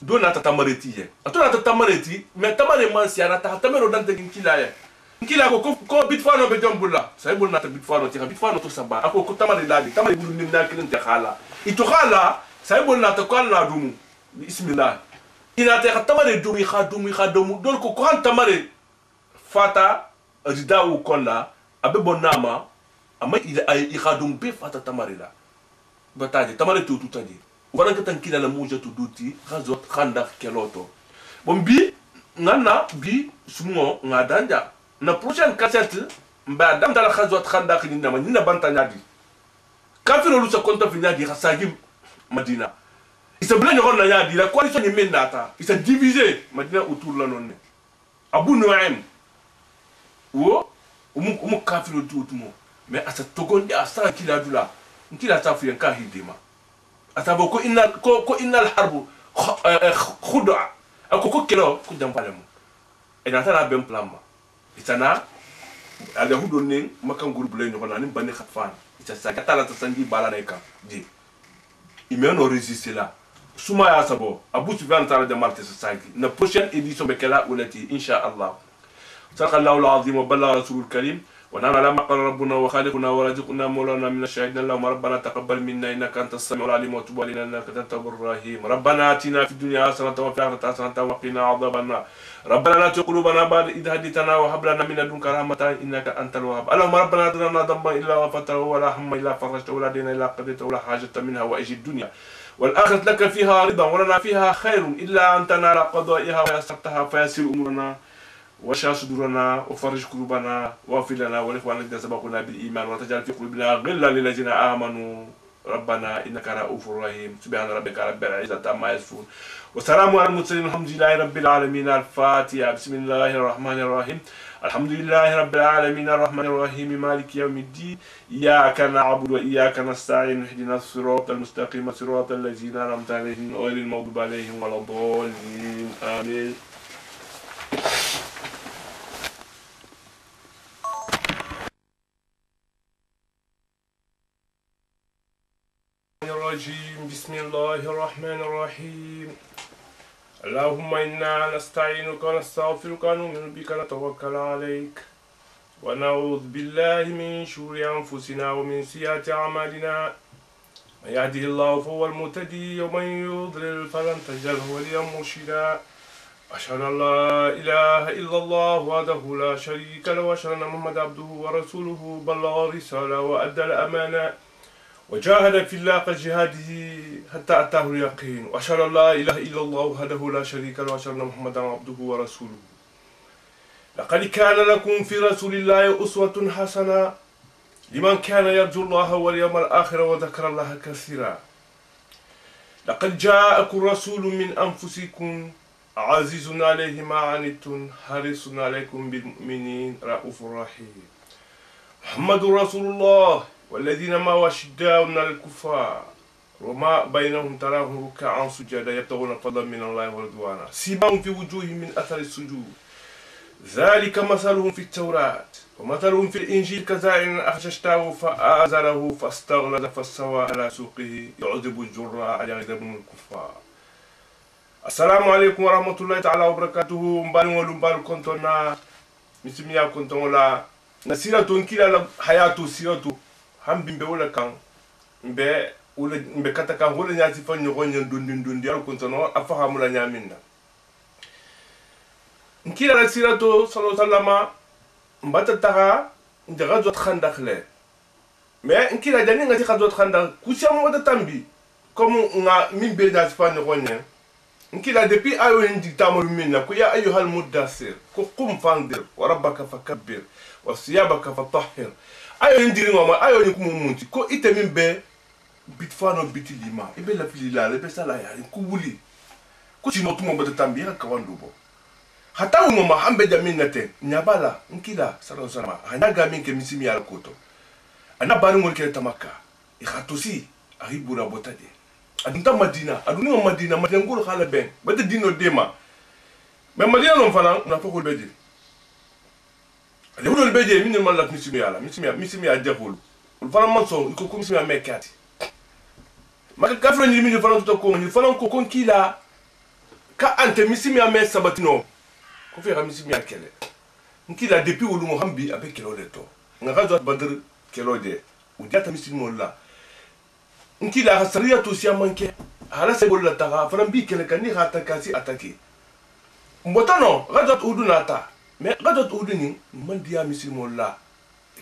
dona ta tamareti ye atona ta tamareti mais tamare man si ana ta tamero dante kila ye kila ko bitfano be jombulla say bol na ta bitfano ti bitfano to saba ako ko tamare dadi tamare bulu ni na kilin te khala ito khala say bol na ta ko na dumu bismillah ina ta tamare dumi khadumu dol ko han tamare fata rida u kolla abe bonama ama i khadum be fata tamarila bataje tamare tu tutaje wala ka tankila la muja tu duti khazot khanda keloto bon bi nana bi sumo ngadanja na prochaine cassette mba dam dala khazot khanda khina ma nina bantanya di kafiro lu sa konta fina di khasagi Madina isa bla nyoron na yadi la coalition ni mendata isa divisé Madina autour la nonne Abu Nuaim wo umu kafiro tutumo mais asa togondi asa kila dula nkila tafu yanka hidima atabo ko innal harbu khud'a ako kelo ko jampalemu ina tana ben plan ma itana ala hudonne makan groupe le nyona ni bani khatfan ita sa katala ta sangi bala na ka di imeno résister là suma ya sabo Abu Sufyan tara de Marte Society na prochaine édition bekela ulati inshallah صدق الله العظيم وبلغ رسول الكريم ونعم على ما قال ربنا وخالقنا ورازقنا مولانا من الشهيدنا اللهم ربنا تقبل منا انك انت السميع العليم وتب علينا انك انت التواب الرحيم ربنا اتنا في الدنيا حسنه وفي الاخره حسنه وقنا عذاب النار ربنا لا تزغ قلوبنا بعد إذ هديتنا وهب لنا من لدنك رحمه انك انت الوهاب اللهم ربنا لا تدع لنا ذنبا الا غفرته ولا هما الا فرجته ولا دينا الا قضيته ولا حاجه منها واجي الدنيا والآخرة لك فيها رضا ولنا فيها خير إلا أن تنال قضائها ويسرتها فيسر أمورنا واشرح صدورنا وفرج قلوبنا واغفر لنا ولإخواننا الذين سبقونا بالإيمان ولا تجعل في قلوبنا غلا للذين آمنوا ربنا إنك رؤوف رحيم سبحان ربك رب العزة عما يصفون وسلام على المرسلين الحمد لله رب العالمين الفاتحة بسم الله الرحمن الرحيم الحمد لله رب العالمين الرحمن الرحيم مالك يوم الدين إياك نعبد وإياك نستعين اهدنا الصراط المستقيم صراط الذين أنعمت عليهم غير المغضوب عليهم ولا الضالين آمين الرجيم بسم الله الرحمن الرحيم اللهم إنا نستعينك ونستغفرك ونؤمن بك نتوكل عليك ونعوذ بالله من شرور أنفسنا ومن سيئات أعمالنا من يهده الله فهو المهتدي ومن يضلل فلن تجد له وليا مرشدا أشهد أن لا إله إلا الله وحده لا شريك له وأشهد أن محمدا عبده ورسوله بلغ الرسالة وأدى الأمانة وجاهد في الله كجهاده حتى أتاه اليقين وأشهد أن لا إله إلا الله وحده لا شريك له وأشهد أن محمدا عبده ورسوله لقد كان لكم في رسول الله أسوة حسنة لمن كان يرجو الله واليوم الآخر وذكر الله كثيرا لقد جاءكم رسول من أنفسكم عزيز عليه ما عنتم حريص عليكم بالمؤمنين رؤوف رحيم محمد رسول الله والذين ما أشداء على الكفار وما بينهم تراهم ركعا سجدا يبتغون فضلا من الله ورضوانا سيماهم في وجوههم من أثر السجود ذلك مثلهم في التوراة ومثلهم في الإنجيل كزارع أخرج شطأه فآزره فاستغلظ فاستوى على سوقه يعذب الزراع يغضب الكفار. السلام عليكم ورحمة الله تعالى وبركاته. مبالي ولمبالي كنتنا مسميا كنتنا لا نسيرة كلا حياته سيرته هم بيمبولا كان mbe kata kan wala nyati fa nyogo nyen dundi yaro kuntono afaha mula nyaminda nkila la sirato sallallahu sallama mbata taga ndaga zot khandakhle mais nkila jani ngati khazot khandak kusia mo da tambi comme nga mimbe da fa nyogo nyen nkila depuis ayo ndi tamul minna ku ya ayyuhal mudassir ku qum fandir wa rabbaka fakabbir wa siyabaka fatahhir ayo ndi ngoma ayo ni kumunti ko ite mimbe bitfano bitilima ibe la filila le besala ya kubuli ko chino tumo bata tambira kawandubo hata ngoma hambe jamina te nyabala nkila sala sama hanaga minke misimi ya koto ana bari ngol tamaka ikhatusi ahibura botade adunta madina ngol khala ben bata dino dema mais madina non fana na foko beje ale wol beje min man la misimi ya jafulu fana manso iko misimi ya mekati maka kafro ni mi fana to ko ni fana ko kon kila ka ante misimi ya mes sabatino ko fe ha misimi ya kele nkila depuis wolu mo hambi avec kelo leto nga zo badr kelo de u diata misimi mo la nkila ha sariya to siya manke hala se bolla ta fana bi kele kan ni hata kasi ataki mbotano gazo udunata mais gadot udini mandia misimo la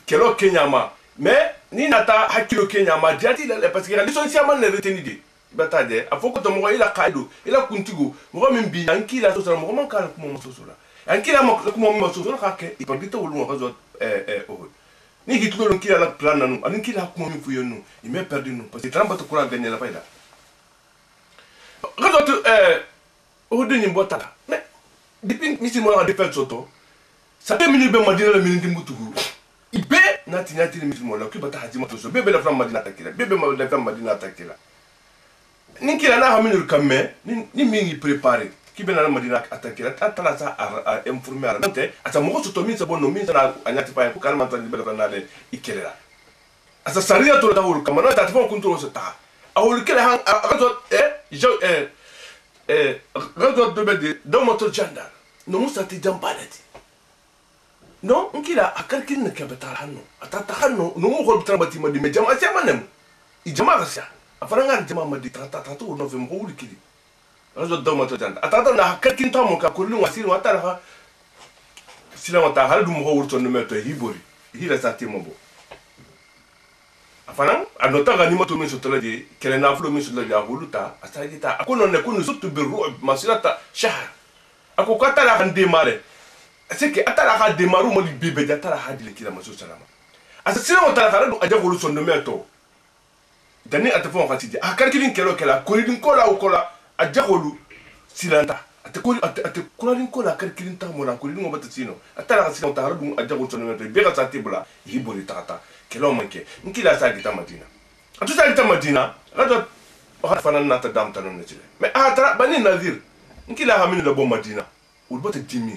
kelo kenyama mais ni nata hakilo kenyama diati la parce que la sion siama ne reteni de batade afoko to mo ila kaido ila kuntigo mo min bi anki la so mo man kala ko mo so la anki la mo mo so ka ke ipagito wulu mo gadot ni hitlo non kila la plan nanu ani kila ko mo fuyo nu il m'est perdu nous parce que tramba to kura gagner la faida gadot udini mbotala mais depuis misimo la defense soto ça fait minute be madina la minute mutugu ibe nati le misimo la kibata hajima to so bebe la flam madina takila bebe la flam madina takila ninki la na haminu kamme ni mingi préparer kibe na madina atakila atala sa a informer ala nte ata mo so to min sa bonno min sa anyati pa ko kalma tan bela tan ale ikelela asa saria to ta wul kamana ta fon kunto so ta awul kele han gato gato de bede do moto jandar no musa ti jambalati non nkila akarkin ne kabetal hanno atata hanno no mo ko trabati madi me jama sama nem I jama gasya afaranga jama madi tata to no fem ko wulkili razo do moto janda atata na akarkin to mo ka ko lu wasiri wata ha sila wata hal du mo ko wurto no meto hibori hila sati mo bo afarang anota ga ni moto min so tolaje kele na flo min so tolaje huluta asajita akono ne kunu sutu bi ru'b masilata shahr ako kata la kan démarrer c'est que atala ka démarrer mo di bébé atala ha di kila maso salama asa sila on tala do aja golu son de meto dani atafon ka tidi akar kilin kelo kala kolidin kola o kola aja golu silanta ate kolidin kola akar kilin ta mo la kolidin mo batasino atala ka sila on tala do aja golu son de meto be ka sati bula hibori tata kelo manke nkila sa gita madina atu sa gita madina rado fanan nata dam tanon ne tile mais atra bani nazir nkila hamini la bo madina ulbata dimi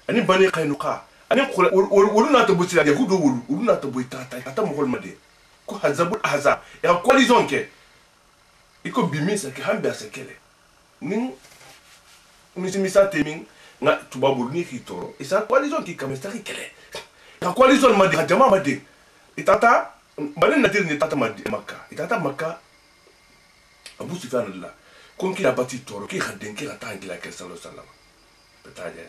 ani bani khainuqa ani wulu na to busila yahudo wulu na to boita ata mo holmade ko hazabul ahzab ya coalition ke iko bimisa ke hambe asekele nin misa temin na tubabul ni hitoro isa coalition ki kamestari kele ya coalition madi jama madi itata bani nadir ni tata madi makka itata makka abu sufyan allah kon ki la bati toro ki khanden ki rata ngila ke sallallahu alaihi wasallam betaje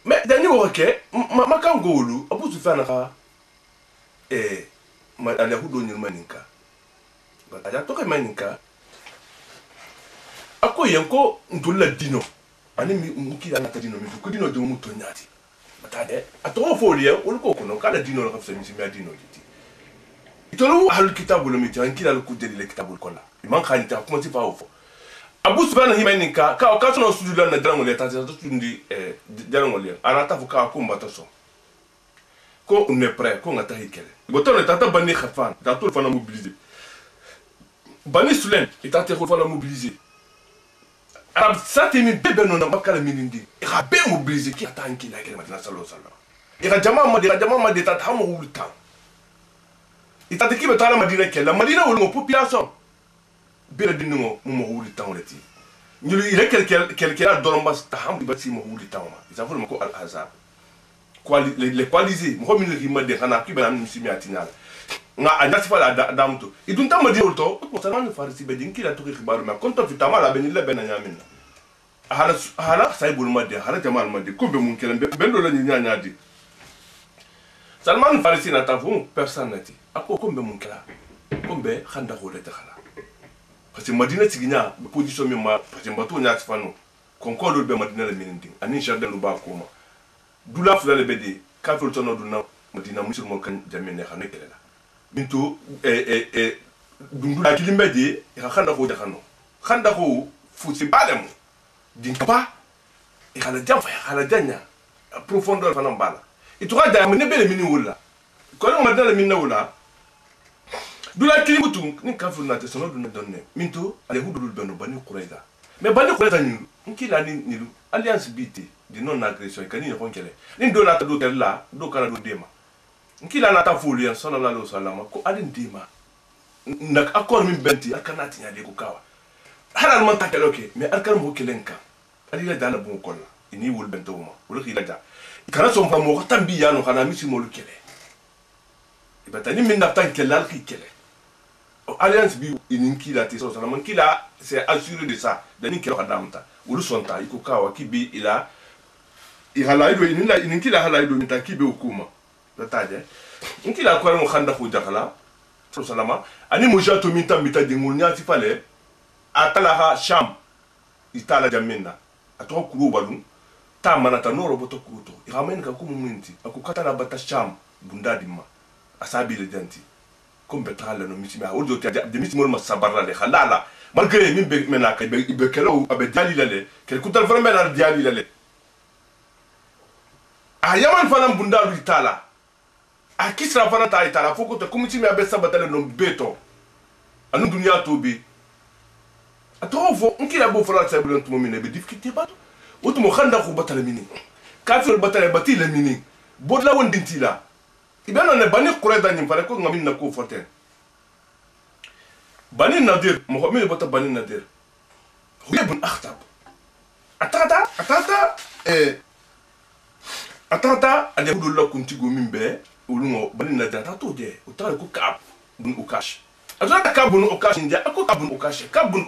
mais dani wo ke makka ngolu abu sufyan ka ma ala hudo ni maninka betaje to ke maninka ako yanko ndulla dino ani mi ki la nata dino mi ko dino de mu to nyati betaje ato folie o ko kono kala dino la ka fse mi si mi dino diti itolu hal kitabu lo mi tan kila lo kudeli le kitabu kola man khanita kuma ti fa ofo abu subhanahu himaninka ka ka sono sujudu na drango le tata to tundi drango le anata fu ka ko mbata so ko on est prêt ko ngata hikele boto le tata bani khafan da to fana mobiliser bani sulen itata ko fana mobiliser arab satimi bebe no na bakala minindi ira be mobiliser ki atanki na kele matna sallallahu alaihi wasallam ira jama ma de tata mo wulta itata ki betala madina kele madina wulu population bela dinno mo wuli tawleti ñulu ila quelqu'un a dormbas taham bati mo wuli tawma isa fo ko al azab les coalisés mo min ri madde xana ki bana mi simi atinala nga andati fa la damto idun tam di wolto mo sanan farisi be din kila to xibaru ma konto fi tamala ben la ben nyamin hala saybul madde hala jamal madde ko be mun kelen ben do la nyanya di salman farisi na tafu personnalité ako ko be mun kala ko be khanda ko le takhala parce que madina tiginya position mi ma parce que mbato nya tifano konko be madina le mininding ani jardin lu ba ko ma dula fula le bede ka ful tono duna madina musulman kan jamene xane kelela bintu dundula kilimbede ka khanda ko jaxano khanda ko fu ci balem din pa e xala jam fa xala janya profondeur fana bala itu ga da mene bele mini wula ko no madina le minna wula dula kilibutu ni kafir na te sono duna donne minto ale hudul beno bani qurayda mais bani qurayda ni nkila ni alliance biti di non agression kani ne konkele ni do na ta do la do kana do dema nkila na ta fulu yan sallallahu alaihi wasallam ko alin dema nak accord min benti akana tinya de ko kawa halal man ta keloke mais alkan mo kelenka ali la dana bon kolla ini wul bento ma wul khila ja kana so fa mo tambi yano kana misi mo lu kele ibatani min na tan kelal ki kele alliance bi ininki la te so salaman kila c'est assuré de ça dani kelo kadamta wulu sonta iko kawa ki bi ila ihalaido inila ininkila halaido mitakibe hukuma tataje nkila kwa mo khanda fu jakala salama ani mojato minta mitadingul nyati pale atala sham itala jamina atoko kuru balun ta manata noro boto kuto iramen ka kumu minti akukata na bata sham bundadima asabi le janti comme betala no misima oldo te de misimo ma sabarla le khalala malgré min be menaka be kelo abe dali lale kel kutal vraiment na dali lale a yaman fana bundalu itala a kisra fana ta itala foko to comme misima be sabatale no beto anu dunya to be atofo nkila bo fala sa bulan tumo mine be difficulté bato otumo khanda ko batale mini kafir batale batile mini bodla wondintila ibana ne bani qurayda nyim fala ko ngamin na ko forten bani nadir mohamed bata bani nadir ibn akhtab atata ade hudulla kuntigo mimbe ulungo bani nadir atato je utara ko kab bun ukash atata kabun ukash ndia ako kabun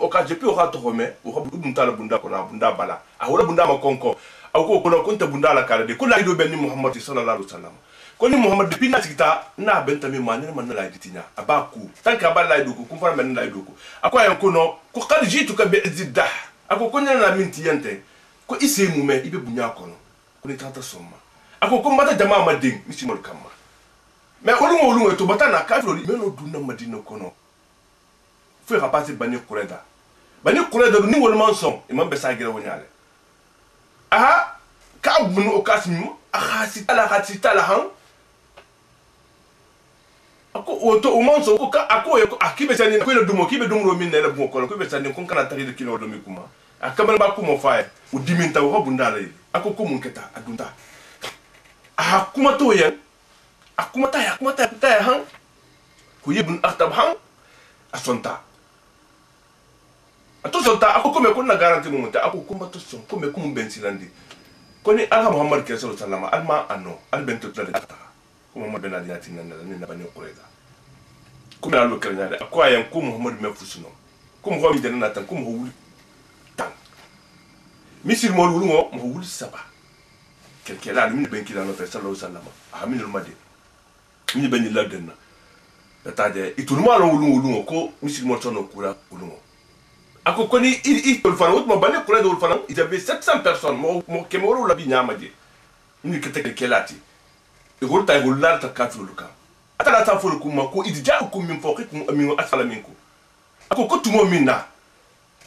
ukash pe o hato home o habu dum tala bunda ko na bunda bala a wala bunda ma konko ako ko no kunta bunda la kala de ko la ido benni muhammad sallallahu alaihi wasallam ko ni muhammad de pina sikita na benta mi manene man la ditinya abaku tanka bala ido ko kumfara men la ido ko ako ayan ko no ko qad jitu ka bi izdah ako ko nyana minti yente ko ise mu me ibe bunya ko no ko ni tata somma ako ko mata jama mading misi mol kamma mais olungo to batana kafiro meno dunna madina ko no faut rapasser bani qurayda ni wol manson imam be sagira wonyale aha ka bunu okasim ahasi tala han ako oto o manson ko ka ako yo akibe sani ko le dumo kibe dumro min le bon ko be sani ko kana tari de kilo do mi kuma akabal ba kuma faye o diminta wo bundale ako ko mun keta adunta aha kuma to yen akuma ta han ko yibun akhtab han asonta atosonta ako kome ko na garanti mo monta ako kuma to son kome ko mun bensilandi koni alha muhammad sallallahu alaihi wasallam alma anno albento tla ta ko muhammad ben ali yatina na bani qurayza kuma alu kernya ako ayan ko muhammad me fusuno ko mo mi dana tan ko mo wuli tan misil mo wulu mo wuli saba kelkela min ben kila no sallallahu alaihi wasallam aminul madi ni ben ladenna tataje itunuma lo wulu ko misil mo tono kula wulu ako koni il fana mo bani qurayza wul fana il y avait 700 personnes mo kemoro la bi nyamaje ni kete kelati e golta golata kafulu ka atala ta fulu kuma ko idja'ukum min fawqikum min asfala minkum ako ko tumo minna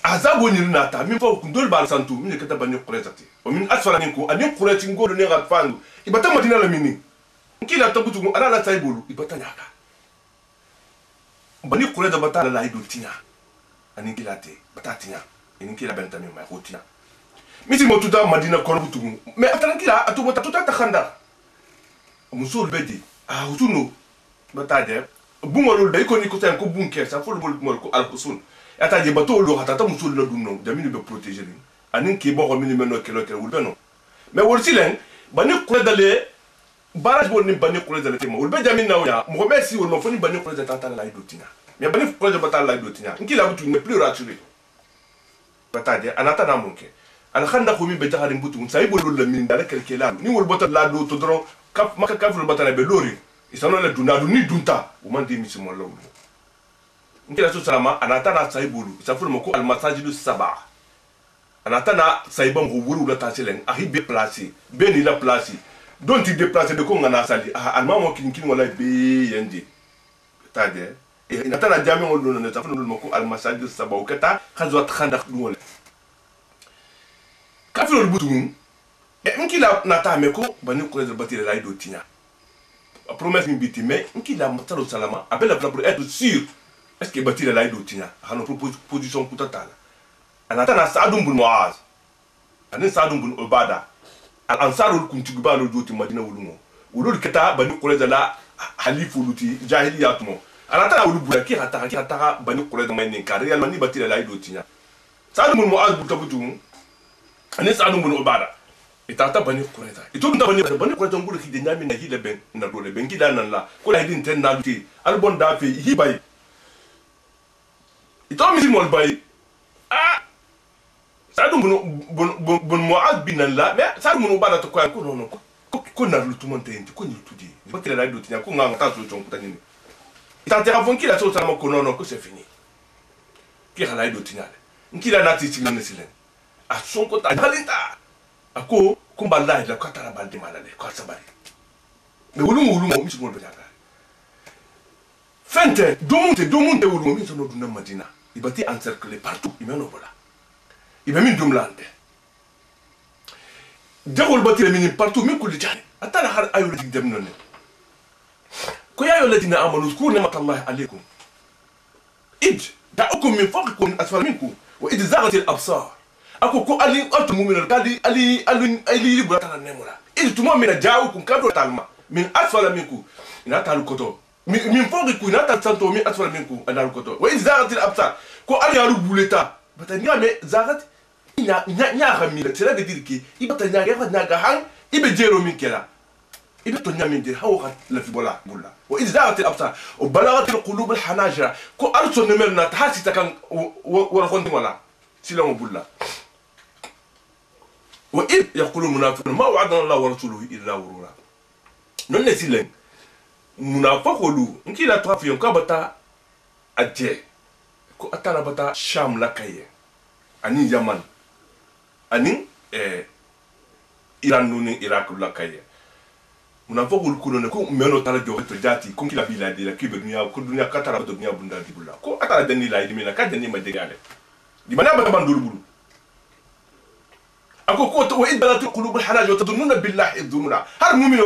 azabu ni nata min fawqikum dol bal santu min kete bani qurayza ti o min asfala minkum ani qurayza ngolo ne gat fandu ibata madina la mini kila tabutu ala la taybulu ibata nyaka bani qurayza batala la hidu tinya ani kilate batatinya ini kila bentami ma rotina miti motuta madina kono butugu mais atankila atubota tuta takhanda musul bedi utuno bataje bungolul day ko ni ko tan ko bunker sa fol bol ko al kusun ataje bato lo hatata musul la dunno jamini be protéger ni anin ki bo ko mini menno kelo wul beno mais wol silen bani ko dale barage bol ni bani ko dale tema wol be jamini nawya mo merci wol mo foni bani ko dale tata la idotina mais bani ko dale batala la idotina nkila butu ne plus rassuré bataje anata na munke al khanda ko mi be taxari butu say bolul la min dala kelkela ni wol bota la do to dron kaf maka kaful batala be lori isano la dunadu ni dunta o man de misimo lawu nkila so salama anata na say bolu isaful mako al masajidu sab'a anata na say bam ko wuru la taselen ahibe placer beni la placer don ti déplacer de ko ngana sali al mamo kin wala be yandi bataje e nata na jami ngol no ne saful mako al masajidu sab'a o kata khazwat khandak dum kafilo butum nkila nata meko bani ko batire la ido tinya a promesse mi biti mais nkila matalo salama appelle pour être sûr est-ce que batire la ido tinya hano position kutata anata na sadum bun muaz anin sadum bun ubada al ansarul kuntuba lo joti madina wulumo wulul kata bani ko la halifu luti jahiliyatmo anata na wulu buraki hata bani ko mai ne kare yalma ni batire la ido tinya sadum bun muaz butabutum anin sadum bun ubada itata bani qurayza itu nda bani qurayza ngulu ki de nyami na hile ben na dole ben gida nan la ko la hidin ten na luti albon da fe hi bay ito mi mol bay ça dum bon Muad bin Allah mais ça dum bana to ko non ko na lu tout monde ko ni tout dit pas que la do tinya ko nga ta solution ko tani ita te avon ki la so salama ko non ko c'est fini ki hala do tinya nki la nati ti ngane silen a son ko ta halita ako kumba la la ko tara balde malade ko sabari mais wulu mo mi so mo be ta fente domunte wulu mi so no duna Madina ibati encercler partout il mène au voilà il m'a mis dumlande jagol batire mini partout mi ko jani atala har ayu lati dem non ko ya yo ladina amanu zkuru ni'matallahi alaykum id da'ukum min fawqikum asfala minkum wa id zaghat al-absar ako ko ali antum mu'minun ali burata nemura id tumamina ja'ukum kadu talma min asfala minkum ina talu koto min fawqikum ina ta santo min asfala minkum analu koto wa id zaghat al-absar ko ali aru buleta batanya me zaghat nya ramila cela veut dire que il batanya ga han ibe jero min kela ibe to nyamin de hawa la fi bola bulla wa id zaghat al-absar wa balaghat al-qulub al-hanajira ko arso nemerna tahasi takan wa khonti wala silamo bulla wa id yaqulu munafiqun ma wa'adana Allah wa rasuluhu illa ghurura non ne silen munafiqulu nkila to afiyon ka bata adje ko atala bata sham la kaye ani yaman ani Iran nuni Iraq la kaye munafiqulu kuno ne ko meno tala jo to jati ko kila bila de la kibe dunya ko dunya katara to dunya bunda di bulla ko atala dani la idimi na ka dani ma degale di mana ba bandul bulu ako ko to id balatu qulubul halaj wa tadununa billahi dhununa har mu'min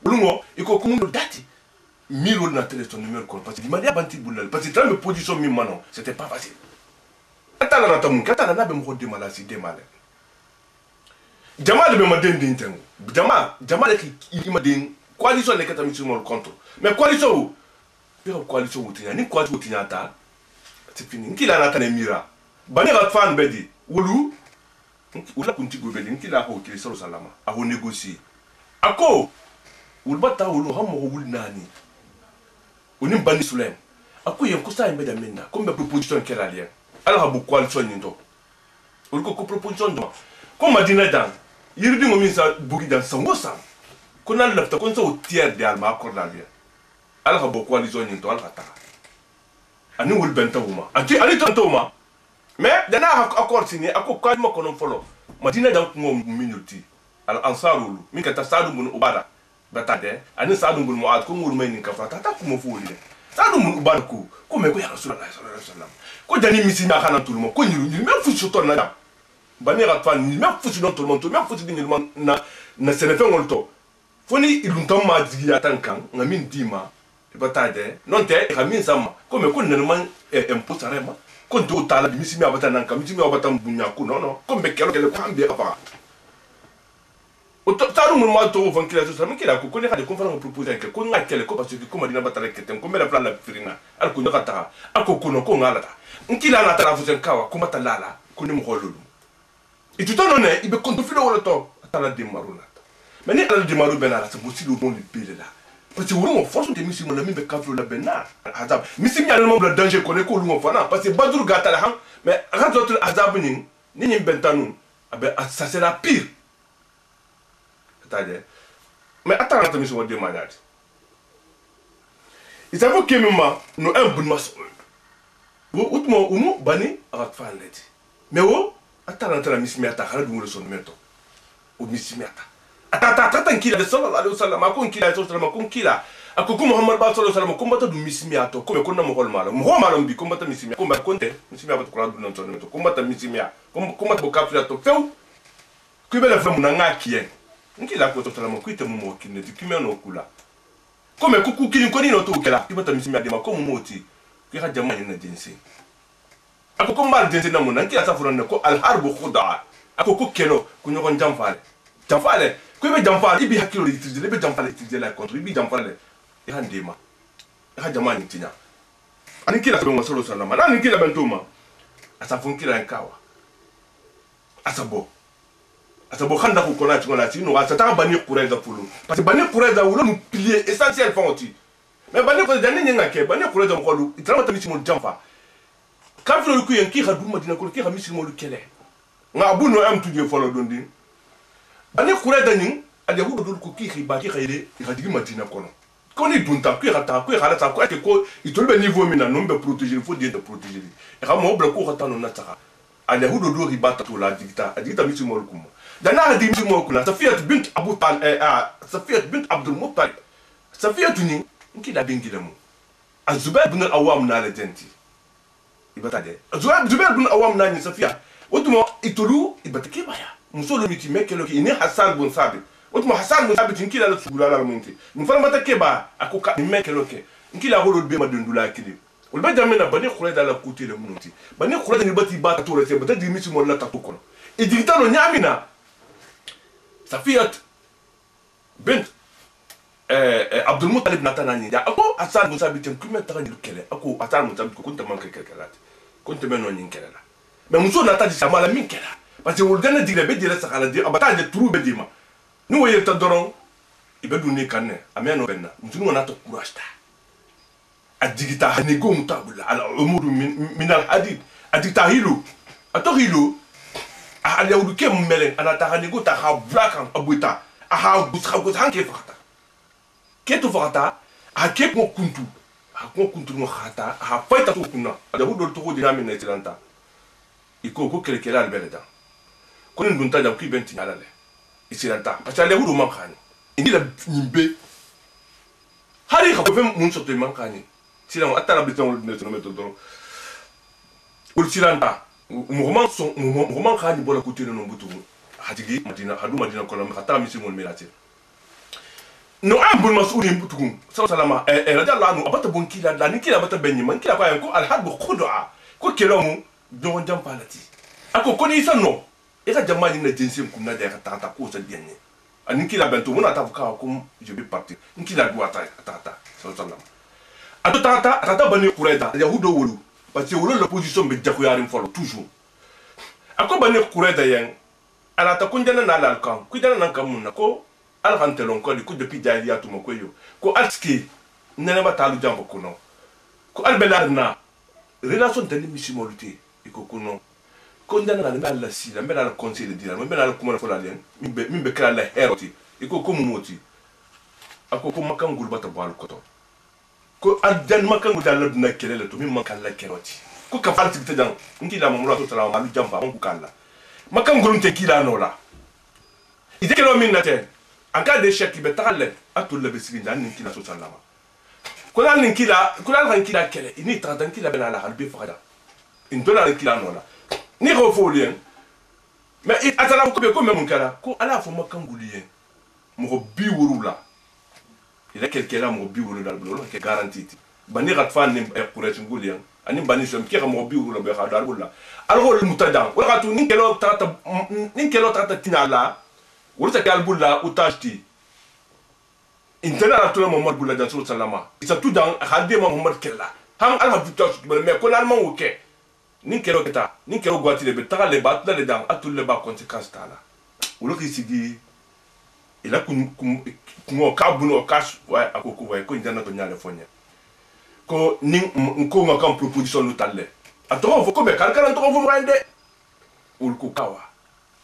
wolumo iko ko mundu dati miro na téléphone numéro ko parce que di mana banti bulla parce que dans le position mi manon c'était pas facile atala na tamu katala na be mo de malasi de malade Jamal be maden din tengo Jamal ki ima din coalition le katami sur mon compte mais coalition utinya ni coalition utinya ta c'est fini nkila na tane mira bani rat fan bedi wulu wala kunti go bedi nkila ko ki salama a ho négocier ako wul bata wulu hammo wul nani onim bani sulem ako yen ko sa imbe da minna comme proposition kera lien ala bu coalition ni ndo wul ko proposition do ko Madina dan yirdi mo min sa bugi dan sango sam ko nan lafta kon so tiers de alma accord la lien ala ha bo coalition ni ndo ala ta ani wul benta wuma ati ani tanto wuma mais dana accord signé ako ko ma kono folo Madina dan ko minuti al ansarulu min ka tasadu mun ubada batade ani sadu mun muad ko ngul mayni ka fata ta ko mo fuli sadu mun ubada ko me ko ya rasulullah sallallahu alaihi wasallam ko dani misi na kana tulmo ko nyiru même fu so ton na bani ratfan ni même fu non tout le monde même fu di ni na senefe ngolto foni iluntam ma digi atankan ngamin dima batade non te ngamin sama ko me ko nenman imposarema ko do tala misi mi abata nan kam misi mi abata bunya ko non ko me kelo ko ambe afa o taru mun ma to von kila to sama kila ko ne khade conférence proposer que ko ngakele ko parce que ko Madina batale keten ko mela plan la firina al ko nyata ako ko no ko ngala nkila na tara fusen kawa ko matalala ko ni mo holulu et tout en est il be konto filo wala to atala de maruna mais ni ala de maru benala c'est possible bon le bele là parce que on force de misi mon ami be kaflo la benna azab misi mi almo le danger ko ne ko lu mo fana parce que badru gata la han mais razotul azab ni bentanu abe ça c'est la pire c'est-à-dire mais attends ta misi mo de maniade il s'avoue que même no un bon mas wo utmo umu bani ratfan leti mais wo atala tala misimiata khala dungo son meto o misimiata atata nkila de sallallahu alaihi wasallam akon kila sallallahu akon kila akoko Muhammad sallallahu alaihi wasallam ko mbata du misimiato ko me ko na mo malo bi ko mbata misimia ko mbata konte misimia ba kula dungo son meto ko mbata misimia ko mbata bo kapula to few ko be la fam na ngakien nkila ko sallallahu ko ite mo kinne di kimia no kula ko me kuku kini ko ni no to kala ko mbata misimia de ma ko mo moti ko ha jama ni na jinsi akoko mal dense na mun nkila sa furan ko al harbu khudaa akoko kelo ko nyoko jamfale ko be jamfale ibi hakilo itije be jamfale itije la contre ibi jamfale ya ndema ya jama ni tinya ani kila ko mo solo sallama ani kila bentuma asa fun kila nkawa asabo khanda ko kona tingona tino asa ta bani kureza pulu parce que bani kureza wulo mu pilier essentiel fonti mais bani kureza ni ngake bani kureza mo ko itama tamiti mo jamfa kafiro ku yen ki khadu Madina ko ki khamisi mo lu kele nga abu no am tuje folo dondi bani kure dani ade hu do ko ki khiba ki khayde khadigi madina kono koni dunta ku khata ku khala ta ko ate ko itolbe niveau mina no be protéger il faut dire de protéger e ga mo bla ko khata no na tsaka ade hu do ribata to la digita misi mo kumo dana hadi misi mo kula safiyat bint abu tal safiyat bint abdul muttalib safiyat ni nkida bingila mu azubair bin al-awwam na legenti ibata de zubair bin al-awwam na ni safiya otumo itolu ibata baya musolo miti mekelo ki ni hasan bin sabit otumo hasan bin sabit nkila la sugula la munti mfana mata keba akoka ni mekelo ke nkila holo be madundula kili ulba jamena bani khureda la kuti le munti bani khureda ni bati bata to rete bata di miti mo la takukono idigita no nyamina safiyat bint Abdul Muttalib natanani ya ako Hassan Musa bitem kume tagani kele ako Hassan Musa ko kunta manke kele kunta meno nyin kele la mais muso nata di samala min kele parce que wulgana dire be dire sakala di abata de trou be dima ni wo yelta doron ibe dunni kanne ameno benna muso ngona to courage ta adigita hanego mutabula ala umuru min al hadid adigita hilo atohilo a yawdu ke melen anata hanego ta ha black abuita aha gus hanke fakata keto fakata a kep mo kuntu a ko kuntu mo khata a faita to kunna da hu do to dina min netilanta iko ko kele kele albeleda ko ndun ta da ku benti ala le isilanta parce que le hu do man khani indi la nimbe hari ko fem mun soto man khani silan atara bitan ne to meto do ul silanta mo man khani bola kutino no butu hadigi madina hadu madina ko lam khata mi simul milati no ambul mas'ulin butukum sallallahu radiyallahu anhu abata bon kila la ni kila bata benyi man kila ko al hadbu khud'a ko kelamu don jam palati ako ko ni sanno e ka jamani na jinsim kunna da ka tata ko sa bienni ani kila bento mona ta ka ko je vais partir ni kila doit tata sallallahu ato tata bani qurayda yahudo wolu parce que wolu l'opposition be jakku yarim folo toujours ako bani qurayda yen ala ta kunjana na la kan ku dana nan kamunna ko al hantelon ko di ku depuis jahiliya to mako yo ko alski nene ba talu jambo kuno ko al belarna relation tani misimoluté iko kuno ko ndana na Allah sila mbela la conseil de dire mbela la kuma fola len mimbe kala la heroti iko ko mumoti ako ko makangul bata bal koto ko aljan makangul dalla duna kelele to mimma kala keroti ko ka falti bitadan ngi la mamura to salama malu jamba on kala makangul te kila no la ide kelo minnate en cas d'échec il be taxale atul le besiginda nin kila so sallama kula nin kila kila kele ini tantan kila bena la halbi fada in dola kila no la ni ko folien mais atala ko be ko même kala ko ala fo makangulien mo bi wurula il a quelqu'un là mo bi wurula blo ke garantie bani ratfan nim e quraish ngulien ani bani som ki mo bi wurula be khadar bulla alho mutadan wala tu nin kelo tata tinala wurta kal bulla utashti intena la tula Muhammad bulla dan sallallahu alaihi wasallam isa tu dan hadde Muhammad kella han al habitash mais ko nan man woke nin kero keta nin kero gwati le betara le bat le dan atul le ba conséquence tala wolo ki sigi ila kun kabuno kash wa akoko wa ko ndana to nyale fonya ko nin ko ma kam proposition lu talle atoro fo ko be kalkala to fo mrande ul ku kawa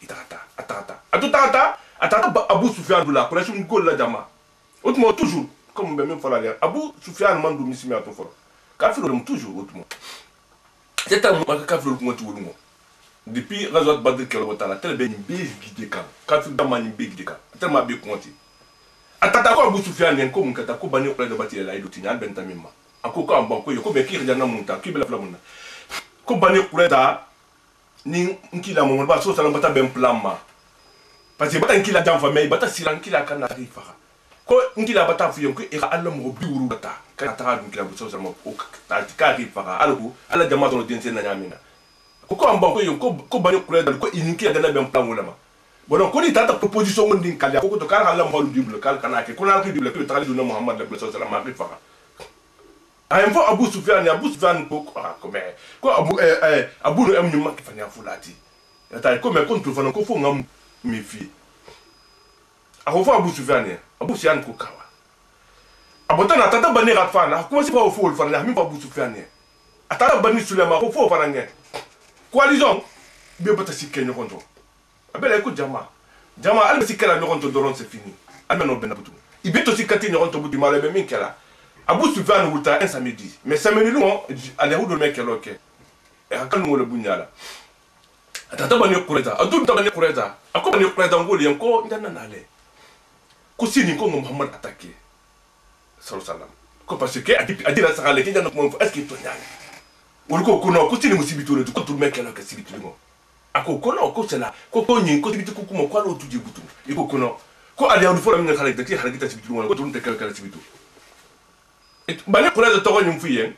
itata atata Abu Sufyan dula ko rasul ngol la jama outmo toujours comme be même fala Abu Sufyan mandu misimi ato foro kafiro dem toujours outmo c'est un moment kafiro ko ngoti wolumo depuis razot badr kelo wotala tel be be gide kan kafiro dama ni be gide kan tel ma be konti atata ko Abu Sufyan en ko mun kata ko bani ko la bati la ido tinyal ben tamimma ako ko ambon ko yo ko be ki jana munta ki be la flamuna ko bani ko da ni nkila mo ba so sala bata ben plan ma parce que bata nkila jam famille bata sila nkila kana rifa ko nkila bata fu yonko e Allah mo biuru bata ka ta nkila so sala mo ko ta ka rifa alko ala jama do dense na nyamina ko ambon ko yonko ko bani kure dal ko inkila dana ben plan wala ma bon ko ni tata proposition wondin kala ko to kala Allah mo bible kala kana ke ko na ko bible ko ta do Muhammad sallallahu alaihi wasallam rifa ayem fo Abu Sufyan ko mais ko Abu no em nyuma kifanya fulati yata ko me kontu fana ko fo ngam mi fi ako fo Abu Sufyan ko kawa abota na tata bani ratfana ko si fo fana mi Abu Sufyan atata bani Sulaiman ko fo fana nge coalition be bata sikke ɲɔgɔn tɔ a bɛ la i ko jama jama hali bɛ sikkɛla ɲɔgɔn tɔ dɔrɔn c'est fini hali bɛ n'o bɛnna butu i bɛ to sikkati ɲɔgɔn tɔ butu ma la i bɛ min kɛla Abu Sufyan wuta un samedi mais samedi lungo Alyahudu me kelo ke e hakal mo le bunyala atata bani kureta adu tabani kureta ako bani kureta ngoli yanko ndana nale ko sini ko Muhammad attaqué sallallahu alaihi wasallam ko parce que adi la sakale ke ndana ko est-ce que to nyanga wol ko kuno ko sini musibitu le ko to me kelo ke sibitu ngo ako kono ko sela ko nyi ko sibitu ko mo ko lo tuje butu iko kuno ko Alyahudu fo la min khala ke khala kita sibitu ngo ko to nte kala sibitu bani kureza togo nyum fuyen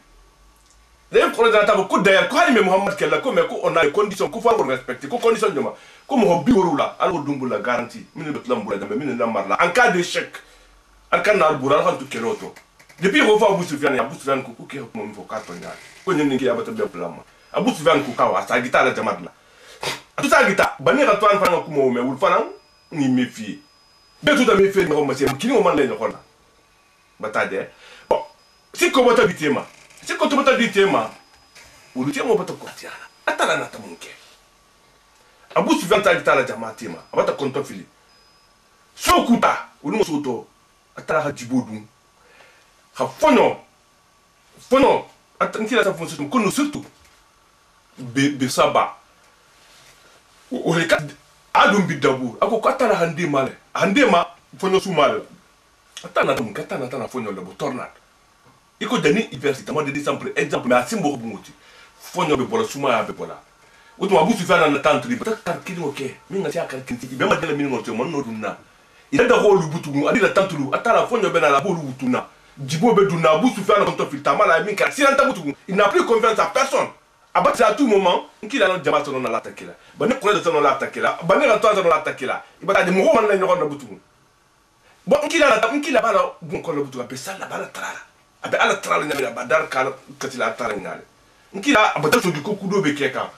les kureza ta ko d'ailleurs ko hali me Muhammad kella ko me ko on a les conditions ko faut respecter ko condition joma ko mo bi worula alo dumbula garantie min be tlambula da min la marla en cas d'échec en cas na bura han to keloto depuis ko fa Abu Sufyan ko ke ko mo fo ka to nyaa ko nyen ngi abata be plama Abu Sufyan ko kawa sa gita la jamadla atu sa gita bani ga to an fa ko mo me wul fanan ni méfier be tout à méfier no ma se kini o man le nyokona batade si ko bata bitema si ko to bata bitema ulu tema bata ko tiana atala na tamunke Abu Sufyan ta gita la jama tema abata konto fili so kuta ulu mo soto atala ha jibodu ha fono atanki la ta fonso ko no surtout be saba o reka adum bidabu ako ko atala hande ma fono su mal atana tum katana tana fono le tornade iko dani université mo de exemple mais asimbo ko ngoti fonyo be bola suma ya be bola uto Abu Sufyan na tantu li peut-être tar kidi oké minga tia kar kinti be ma dela min ngoti mon no dunna ila da holu butu adi la tantu lu atala fonyo be na la bolu butuna jibo be dunna Abu Sufyan ko to filta mala min ka si anta butu il n'a plus confiance à personne abattre à tout moment nkila no jama sono na la takila bani ko de sono la takila bani ra to sono la takila ibata de mo man la nyoko na butu bon nkila bala bon ko la butu be sala bala trala abe ala trala nyame abadar kala katila trala nyale nkila abata so diko kudo be keka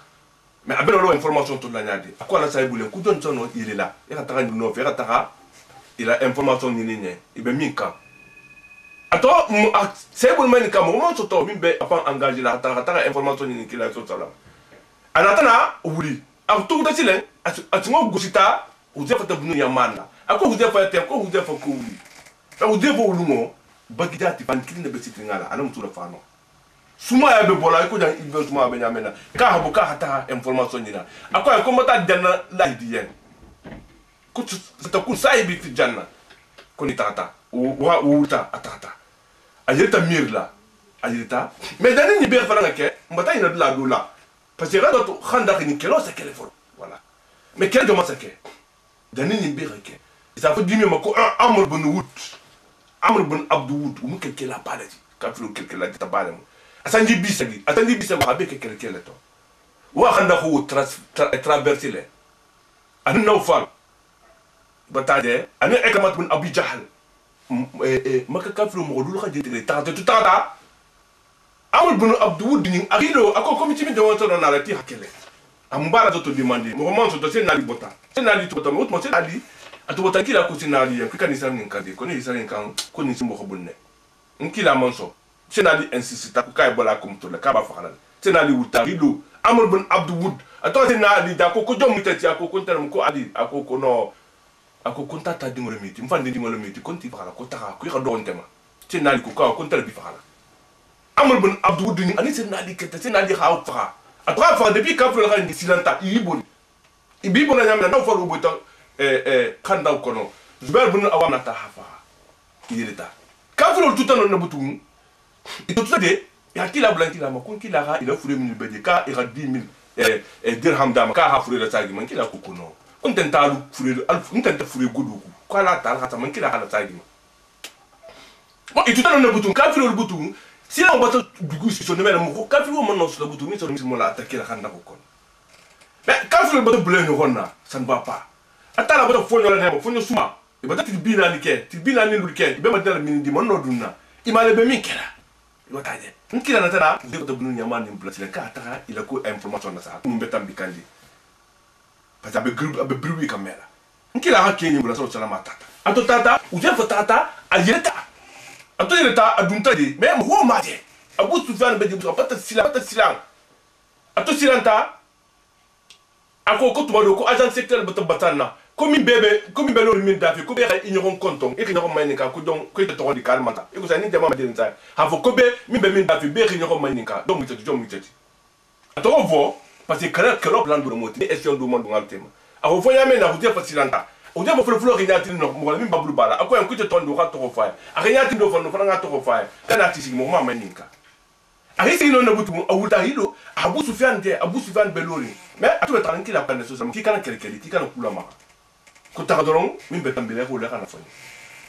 mais abe lo information to la nyade akola sa ibule ku don sono il là e ka taka no fe ka taka il a information ni ne ibe minka ato sa ibule man ka mo so to mimbe afa engagé la taka information ni kila so sala anatana wuri akto da silen atungo gusita uzefata bunu ya manna ako uzefata ko uzefa ko wuri uzefa ulungo bagidati pan kilinde be sitringala anam tura fano suma ya be bola ko jan ibe suma be nyamena ka habu ka hata information nyina akoy ko mata janna la hidiyen ko ta kun saibi fi janna ko ni tata wa uta atata ajeta mirla ajeta mais dani ni be fana ke mbata ina la dola parce que rado khanda ni kelo sa kele fo voilà mais quel dommage ça ke dani ni be ke ça veut dire ko amr bin wut Amr bin Abdou ou quelqu'un la parlé quand il quelqu'un la dit tabalé asanji bisagi habe quelqu'un la to wa khanda ko traverser le an nawfal batade an ekamat bin Abi Jahl maka kaflu mo dul khadi te ta Amr bin Abdou ni akilo ako committee de woto na la ti hakele ambara to demander mo man so to c'est nali bota c'est nali to mo c'est nali atobota kila ko sinali ya kika ni sanin kadi ko ni sanin kan ko ni simbo ko bunne nkila monso sinali insiste ko kay bola ko mutole ka ba fakala sinali wutarido Amr bin Abdou Wood ato sinali da ko jom mutati ko kontam ko ali ko no ako kontata di ngolo miti mfande di ngolo miti konti fakala ko taka ko do ntema sinali ko ka kontal bi fakala Amr bin Abdou Wood ni ani sinali kete sinali ha fa atra fa depuis ka flo ni silanta ibon ibon na nyamna no fa ro boto kanda kono Zubair bin Awam na tahafa ileta kafiro tutano na butu ito tutade ya kila blanki la makon kila ha ila fure min bede ka ira 10000 dirham dama ka ha fure da tagi man kila ko kono on tentalu fure alf on tenta fure godu ko la tal hata man kila hala tagi bon ito tutano na butu kafiro butu si on bata dugu si so nemela mo kafiro mon no so butu mi so mi la attaquer la kanda ko kono mais kafiro bata bulen honna ça ne va pas atala bata fonyo la nebo fonyo suma e bata tilbina ni ke tilbina ni lulke be ma dala min di mon no dunna imale be min kera yotaje nkila na tara de bata bunu nyama ni place le ka tara ila ko information na sa ko mbeta mbikandi parce abe bruit kamera nkila ha kenyi bula so sala matata ato tata uje fa tata ayeta ato yeta adunta di mais mo ma de Abu Sufyan be di bata silang ato silanta ako ko tuma do ko agent secteur bata batana komi bebe lo min dafi ko be xa ignoron konton e ignoron manika ko don ko to di kalmata e ko sa ni jama ma den sa ha fo ko be min dafi be ignoron manika donc mi tati to vo parce que kala plan do moti et on do monde ngal tema ako fo yame na ko facilanta o dia mo flo ki nyati no mo min bablu bala ako en ko to ndo ka to fa a nyati ndo fo no fa nga to fa kana tisi mo ma manika ahisi ino na butu awuta hido Abu Sufyan belori mais atu tranquille après les choses qui kana kelkeli qui kana kula ma ko ta doron min betambele ko le kana foni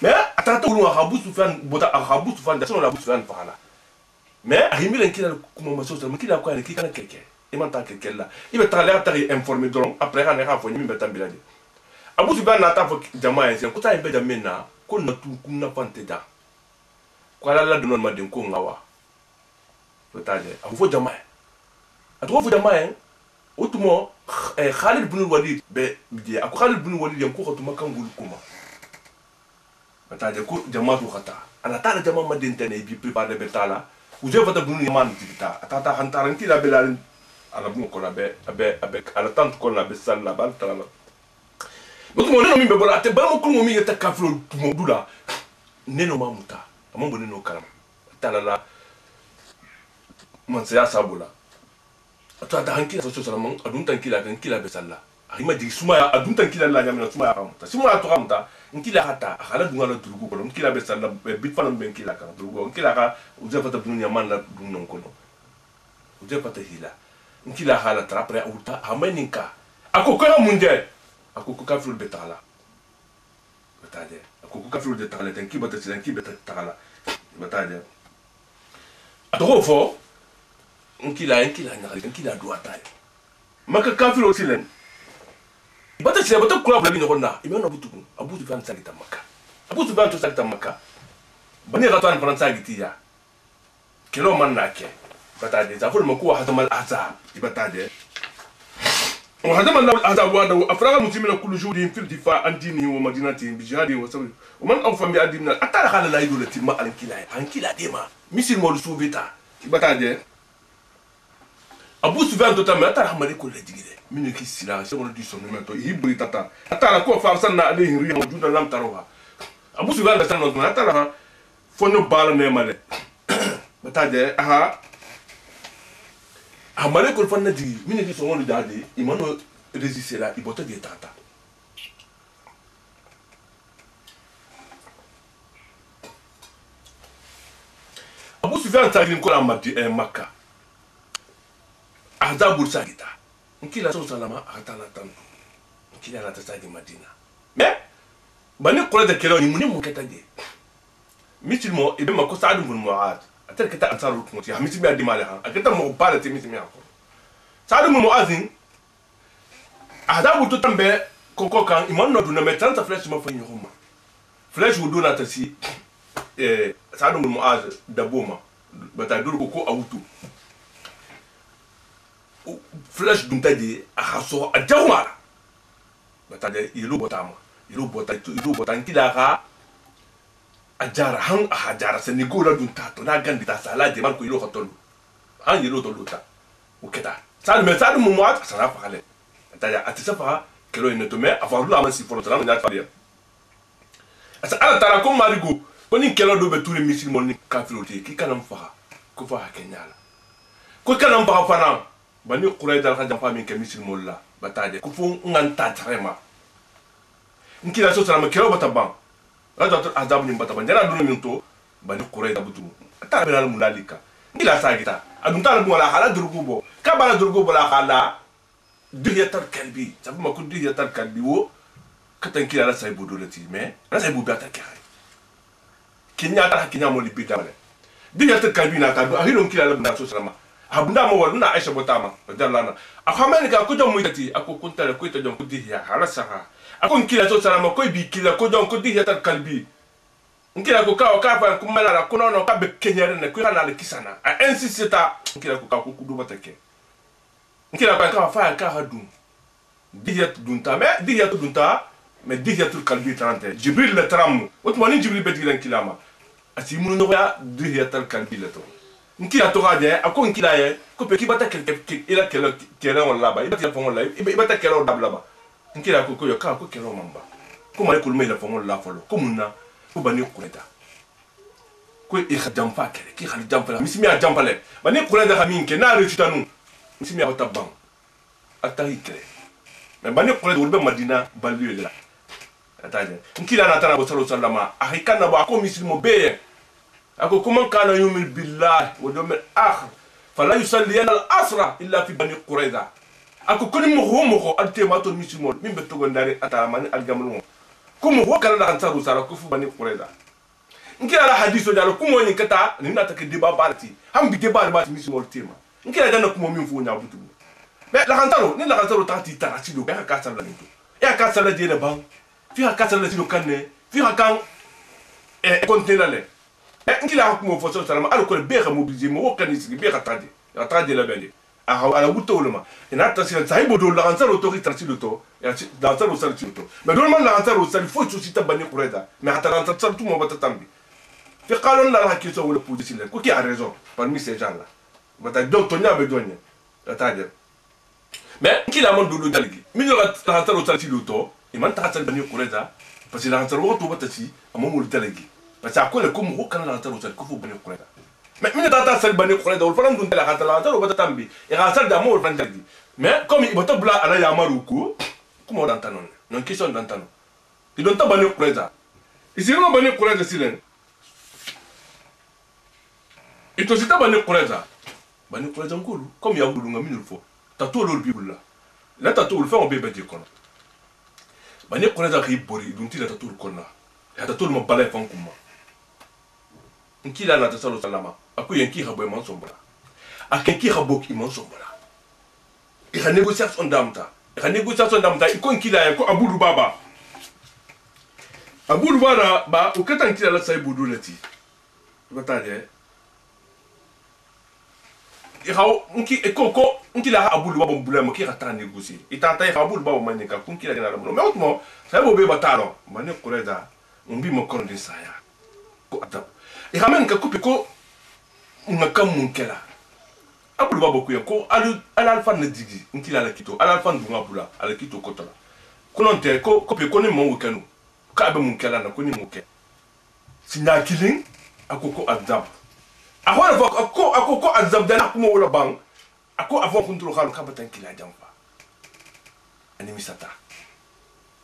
mais atata ulu Abu Sufyan bota Abu Sufyan da sono Abu Sufyan fala mais ahimi len kila kuma maso so kila ko ki kana kelke e man ta kelkela ibe ta la ta informer doron après kana ha foni min betambele de Abu Sufyan na ta fo jamaa en ko ta ibe jamena ko na tu kunna panteda ko la donon ma den ko ngawa tade afo jamaa atofo jamaa otumo Khalid bin Walid be bidi ako Khalid bin Walid yam ko xatuma kangul kuma tade ko jamaa to khata ana tala jamaa ma dentene bi préparer be tala ou je vata bin yaman tita atata hantaranti la belal ala bu ko la be ala tant ko la be salla bal tala otumo no mi be bola te ba mo ko mi yeta kafro tumo dula neno mamuta amambo neno kalam tala la man saya sabula atwa da hankila so salaman adun tankila kan kila be salla ahima di suma adun tankila la nyamna suma ramta suma to ramta nkila hata akala dunga la durugo ko nkila be salla bit fanam ben kila kan durugo nkila ka uzafata dunya man la dunnon ko no uzafata hila nkila hala trapre uta hameninka ako ko munje ako ko kaful betala betade ako ko kaful de tala tanki bata silan ki betala betade atoko fo nkila nkila do atay maka kafiro silen bata sila bata kula bla ni gonna imeno butu Abu Sufyan sagita maka Abu Sufyan to sagita maka bani ratan faransa gitiya kilo man nake bata de zafur mako hadamal azab ibata de وهذا الله العذاب وعده أفرغ المسلمين كل جهدهم في الدفاع عن دينه ومدينتهم بجهادهم وصبرهم ومن أوفى بعهده من أتى خلى لا يدور تما على كلا ديما مثل ما رسول بيتا ibata de Abu Sufyan to tamma ta hamari ko lejigide min ki sila se wona di sonno mento hibri tata atala ko fa sanna alayhi riya wujudan lam tarawha Abu Sufyan da sanno na atala fonno bala ne male bata de aha hamari ko fanna di min ki sonno di dade imano résister la ibota de tata Abu Sufyan tagin ko amati Makka azabul sagita nkila so salama atala tan nkila la tasagi Madina mais bani qura de kelo ni muni ketaje misilmo ibe mako Saad bin Mu'adh atel keta ansaru kumti ha misimi adimale ha aketa mo bala te misimi ako Saad bin Mu'adh azabul to tambe koko kan imon no duna me 30 flèche mo fanyo homa flèche wo dona tasi Saad bin Mu'adh daboma bata duru ko awutu flash dunta de ahaso ajawara bata de yelo bota nkila ka ajara han ajara se nigola dunta to na gandi ta sala de marko yelo khotolu han yelo to luta uketa sal me sal mu muat sala fa kale ta ya atisafa kelo ine to me afaru la man si foro tala na faria asa ala tara ko marigo ko ni kelo do be tuli misil mon ni kafiroti ki kanam fa ko fa kenyala ko kanam fa fana bani qurayda dal khadam fami ke misil molla batade ko fu nganta trema nkila so salama kelo bataban raja azab ni bataban jara dunu minto bani qurayda butu ta belal mulalika ngila sagita adun tal mo la hala durgubo ka bala durgubo la hala diyatar kalbi sabu ma ko diyatar kalbi wo katan kila la saybu dolati mais la saybu biata kay kinya ta kinya mo libidale diyatar kalbi na ka do ahilo kila la bna so salama abunda mo wala na Aisha botama dallana akhamani ka ko jom muyati ako kuntale ko to jom ko diya hala saha ako nkila so salama ko bi kila ko jom ko diyatar kalbi nkila ko ka fa ko mala ko no ka be kenyere ne ko na le kisana a insistita nkila ko ka ko kudu batake nkila ka fa ka hadu diyat dunta mais diyatul kalbi 30 Jibril le tram otmani Jibril be dilan kilama asi mun no ya diyatul kalbi le to nkila toka de ako nkila ye ko pe ki bata ila kele on laba ibata fongo la ibata kele on dabla ba nkila ko yo ka ko kele mamba ko male ko me la fongo la folo ko munna ko bani kuleta ko e khadam fa kele ki khadam fa misimi a jampale bani kuleta khaminke na rechita nu misimi a tabang atari kele mais bani kuleta ulbe madina balio la ataje nkila na tana bo sallama ahikana ba ko mislimo be ako kuman kana yumin billahi wa yawmil akhir fala yusalliyanna al-asra illa fi bani qurayza ako koni mo altemato misimol min be togondari atamani algamul kumo ho kala na ansaru sara ku fu bani qurayza nkira la hadithu jalo kumo ni kata ni nata ke deba balti ham bi deba balti misimol tema nkira dana kumo min fu nya butu be la kantaro tati tarati do ka ka sala nito ya ka sala de na bang fi ka sala tilo kanne fi kan kontenale nkila ko mo foso salama al ko be mobiliser mo wakani sigi be tade ya tade la bende ala wuto ulama ina tasira saibo do la ansaro to ritrati to ya da ansaro sarti to mais do man la ansaro sal faut tout sita bani qurayda mais hatta la ansaro tout mo batatambi fi qalon la hakiso wala position ko qui a raison parmi ces gens là bata do to nya be donya ya tade mais nkila mon do dalgi min la ansaro sarti to iman ta sal bani qurayda parce que la ansaro to batati amon dalgi parce que akole comme ho kana la taro sal ko fu bani qurayda mais min tata sal bani qurayda wal falam dun tala hatala taro bata tambi e ga sal da mo fan dalgi mais comme ibata bla ala ya maruko kuma dan tanon non question dan tanon ti don ta bani qurayda isiro bani qurayda silen ito sita bani qurayda ngulu comme ya ngulu ngaminul fo tato lol bibula la tato ul fa on bebe di kono bani qurayda ki bori dun ti la tato kono ya tato mo balay fan kuma nkila na tasalo salama aku yanki habo man sombra akenki habo ki man sombra e ha négociation damta iko nkila ya ko abulu baba ba ukata nkila la sai budu lati batade e ha nki e koko nkila ha abulu baba mbula mo ki rata négocier itata e ha abulu baba manika kunkila na la mo mais autrement sai bo be batalo mane qurayda umbi mo kono din saya ko adab e ramen ka kupi ko ngakam munkela abulu babo kuya ko alfan na digi nkila la kito alfan du ngabula ala kito kotola kononte ko kopi ko ni mo wukanu ka be munkela na ko ni muke sina killing akoko azab ahora fo akoko azab dana kuma wala bang ako avon kontrol khalu ka batan kila jamfa ani misata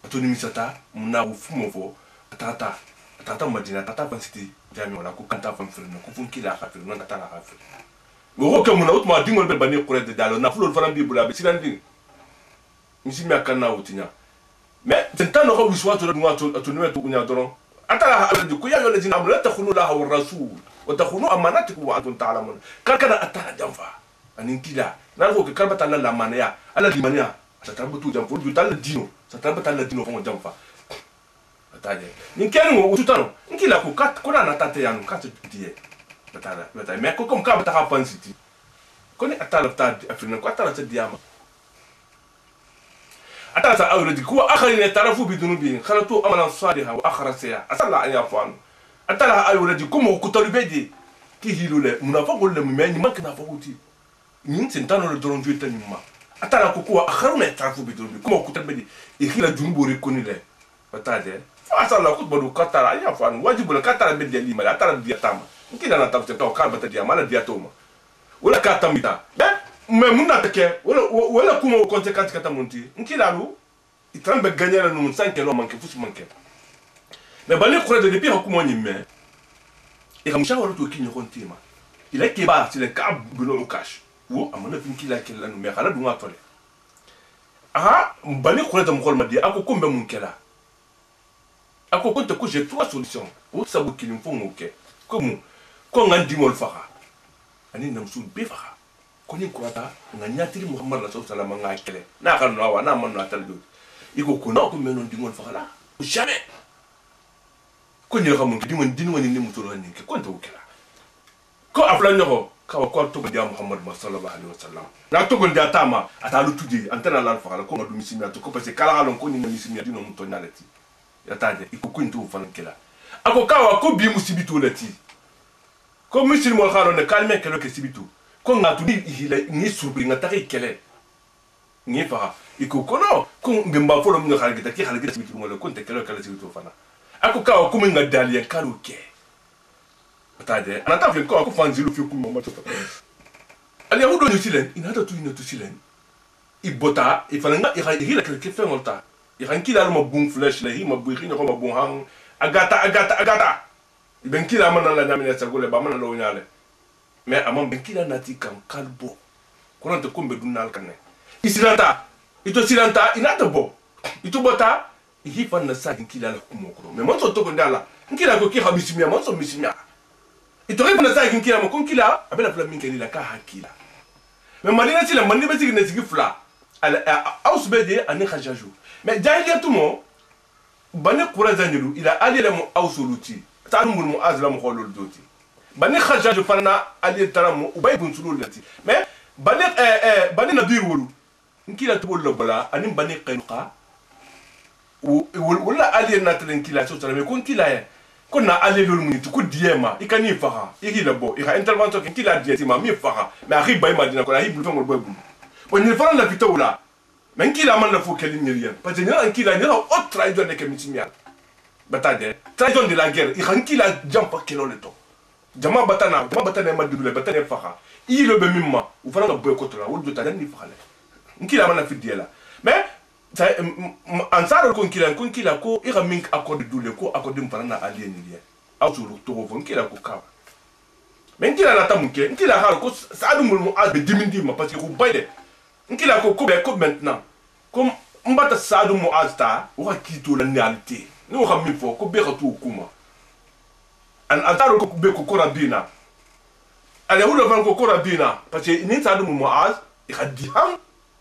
atoni misata muna ufumo fo tata madina tata pansiti jami wala ko kanta fam firna ko fun kila khafir non tata khafir go ko muna utma dingol be bani qurayda dalo na fulol faram bi bula be silandi misi mi akanna utinya mais tentano ko wiswatu do ngato atunu to kunya doron atala ha ko ya yole dina amla takhunu la wa rasul wa takhunu amanatikum wa antum ta'lamun kana atala jamfa anin kila na ko ke karbata la manaya ala dimania satabatu jamfo du tal dino satabata la dino fo jamfa ataje ninkeni ngo ututano nkila ko kona na tate yanu katu die batala mais ko comme ka bata pansiti koni atala ta afrina ko atala ta diama atala ta awradi ko akharina tarafu bidunubi khalatu amalan salihan wa akhrasiya asalla an yafan atala awradi ko mo kutalubedi ki hilule munafaqul lam meni makna faquti nin sentano le doron juita nyuma atala ko akharuna tarafu bidunubi ko mo kutalubedi e khila junubori konile bataje asala ko bodu katara ya fan wajibu la katara be deli mala atara dia tama nkila na tabte to ka bata dia mala dia toma wala katamita mais muna take wala kuma conséquence katamunti nkila lu itrambe gagner la nous 5 kilo manke fusu manke mais bali khore de depuis hukuma nyimme e kamsha wala to kinyo kontima il est ba c'est le cas bulo cash wo amana fin kila kila no me khala dunga tole aha bali khore de mkhol madi ako kombe munkela ako konta ko j'ai 3 solutions o sabu kilim fo ngoke comme ko ngandi mol faxa ani nam sul be faxa ko ni ko ata nganyatiri muhammad sallallahu alaihi wasallam ngakele na kan no wa na man no atal do iko ko na ko menon di mol faxa la jamais ko ni xamul di mon dinu woni ni mutoro ni ko konta wukela ko afla ñoko kawa ko to dia muhammad sallallahu alaihi wasallam na to gon dia tama ata lu tudi antana la faxa ko ngadu misimi to ko parce que kala halon ko ni misimi dino muto nyalati yataje iko kuntu fankela ako kawa ko bi musibitu lati ko misil mo khalo ne kalme kelo ke sibitu ko ngatu ni surpri ngata ke kele ni fa iko kono ko ngimba folo mga khalgita ki khalgita sibitu ngolo ko te kelo kala sibitu fana ako ka ko minga dali kalu ke atade anata fi ko fanzilu fi kuma mato ali yahudo ni silen inata tu ina tu silen ibota ifalanga ira ke fe ngolta ira nkila mo bung flesh le hi mo bu khino ko mo bung hang agata ben kila mana la nyamina sagole ba mana lo nyale mais amon ben kila nati kan kalbo kono to kombe dunal kanne isilanta ito silanta inata bo ito bota hi fan na sa kila la kumokro mais mon to ko ndala nkila ko ki hamisimia mon so misimia ito re na sa kila mo kon kila abela fla minkeli la ka hakila mais malina sila manni be sigi ne sigi fla aus bede ani khajaju mais jahiliya tumo bani kurazanyilu ila alila mu ausuluti tanumul mu azla mu kholul doti bani khajaju fanna ali taramu ubay bun sululati mais bani nadir wulu nkila tubul lobala ani bani qaynuqa wala ali natlen kila so tara mais kon kila ya kon na ali lolu muniti ko diema ikani faha ikila bo ika intervention kila diema mi faha mais akhi bay madina ko ahi bulu fengol boy bulu woni fana la pitawla men kila man la fo kelin nyeriyan parce que nyala kila nyala autre trahison de kemitinya batade trahison de la guerre i kila jampa kelo le to jama batana madule batane faha ilo be mimma u fana boy ko tola wol jota ni faale nkila man la fi diela mais ansaro kon kila ko i mink accord dule ko accord mpana na alien ni aw suru to ko nkila ko ka men kila na tamuke nkila har ko saadu mu azbe dimindi ma parce que ko bayde nkila ko ko maintenant comme mbata saadu mu azta wa kito la réalité ni wa mi fo ko be khatu kuma an azaro ko be ko rabina ale hulo van ko rabina parce que ni saadu mu az i khadi ham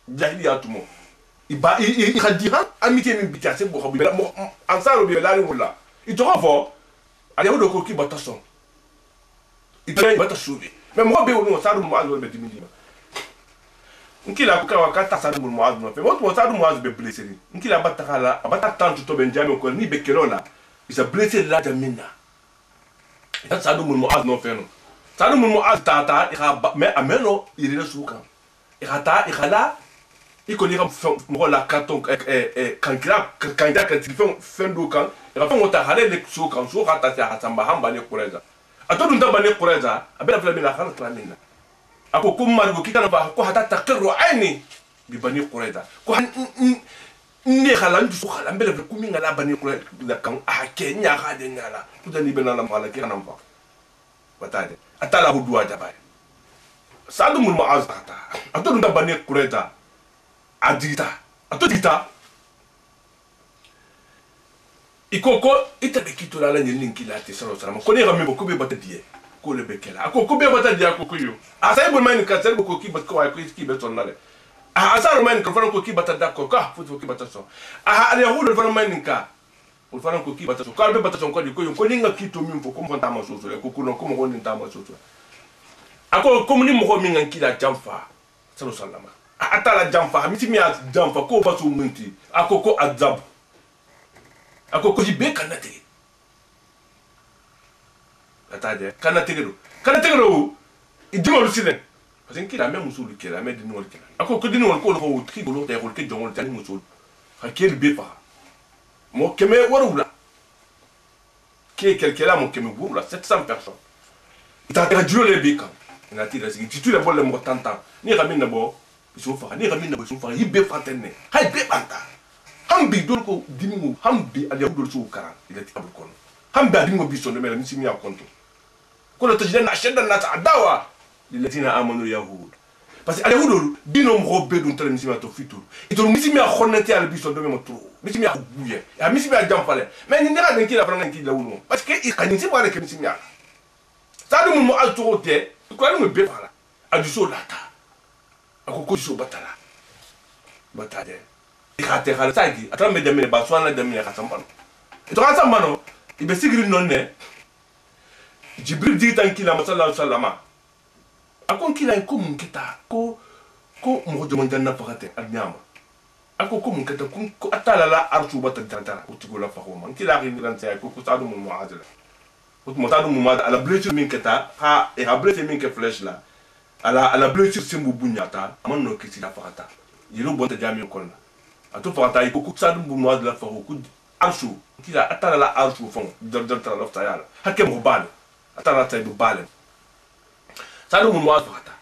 jahiliyatumo iba i khadi ham amitié mi bitiase bo khabu ansaro be la wala i to fo ale hulo ko ki batason i to bata subi mais mo be wonu saadu mu az be dimindi nkila kukawa kata sadu mu muaz no fe mo sadu muaz be blessé nkila batakala abata tantu to benjamin ko ni be kerola isa blessé la jamina ya sadu mu muaz no fe no sadu mu muaz tata ira mais ameno irina suka irata ikhala ikoni ram mo la carton kankira kanja ka tilfon fendu kan ira fon wota hale le suka suka ta ta samba hamba ne kureza atodu ndaba ne kureza abela fla mina khala tramina ako kumar go kitana ba ko hata taqirru aini bi bani qurayda ko ni khalan du khalan bele ko mi ngala bani qurayda kan a kenya ga de ngala tudani benala mala ki kanam fa watade atala hudwa jabay sadu mul muaz tata atodu da bani qurayda adita atodita ikoko itabe kitula la nyilinki la te saro sara ko ne ga me ko be batadie ko le bekela ako ko be bata dia ko yo asay bon man ka serbo ko ki bat ko ay ko ki beton nale asar man ko fana ko ki bata da ko ka fu ki bata so ale hudo fana man ka o fana ko ki bata so ka be bata so ko di ko yo ko ninga kito mi fo ko mo tama so so ko kuno ko mo ni tama so so ako ko ni mo mi ngan ki da jamfa sallallahu sallama atala jamfa mi ti mi jamfa ko ba so munti ako ko azab ako ko jibe kanate atade kana tegero idimo lusine parce que la même musul que la même dinol que ako ko dinol ko ko tri ko te ko ke jongol tani musul hakel be fa mo keme warula ke quelqu'un mo keme burula 700 personnes ita ka julo le bika na tira sigi tu le bolle mo tantan ni ramina bo so fa ni ramina bo so fa yibe fatene hay be banta hambi dol ko dimimu hambi ali dol so kara ila ti abul kono hambi adimo biso de mela mi simi akonto كل تجدنا أشد الناس عداوة للذين آمنوا اليهود بس اليهود دينهم غبي ترى مسيما توفيتور يتور مسيما خونتي على بيسون دومي مترو مسيما بويه يا مسيما جامفالي ما نيغا دنكي لا فرنا نكي لاونو بس كي يقنيتي بالك مسيما سادو من مؤال توتي كوالو مبي فالا اديسو لاتا اكو كوشو باتالا باتادي يخاتي خال سايكي اترام بدمي باسوانا دمي خاتمبانو تو خاتمبانو يبسيغري نوني Jibril dit en kila sallallahu sallama akon kila ko mun kita ko mo do mandana fakate alnyama ako ko mun kita ko atala la arju bata tantara ko tigola fa ko man kila ri ngan say ko sadu mun muadila monta dum moment à la blessure min keta ha et a blessure min ke flèche là à la blessure simbu bunyata amon no kiti la farata yelo bonta jami ko na atu farata iko ku sadum bu moment de la faru ku arsu ki la atala la arsu fon dal tra lofta yala hakke mo bal atala tay bu bal sadum mo moment farata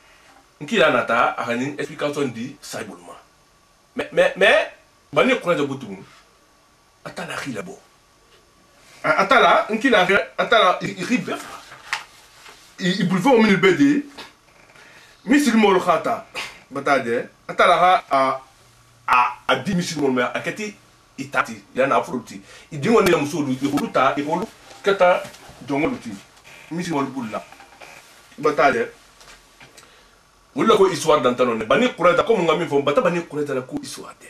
ki la nata a une explication di saibulma mais bani ko na butu atala khila bo atala nkila atala ribe il boulevard au milieu bd misil mol khata batade atala a 10 misil mol ma akati itati yana afruti idingo ne musudu ikuluta ikulu kata jongoluti misil mol bulla batade wala ko histoire d'antalone bani kureta comme ngami fo bata bani kureta la ko histoire de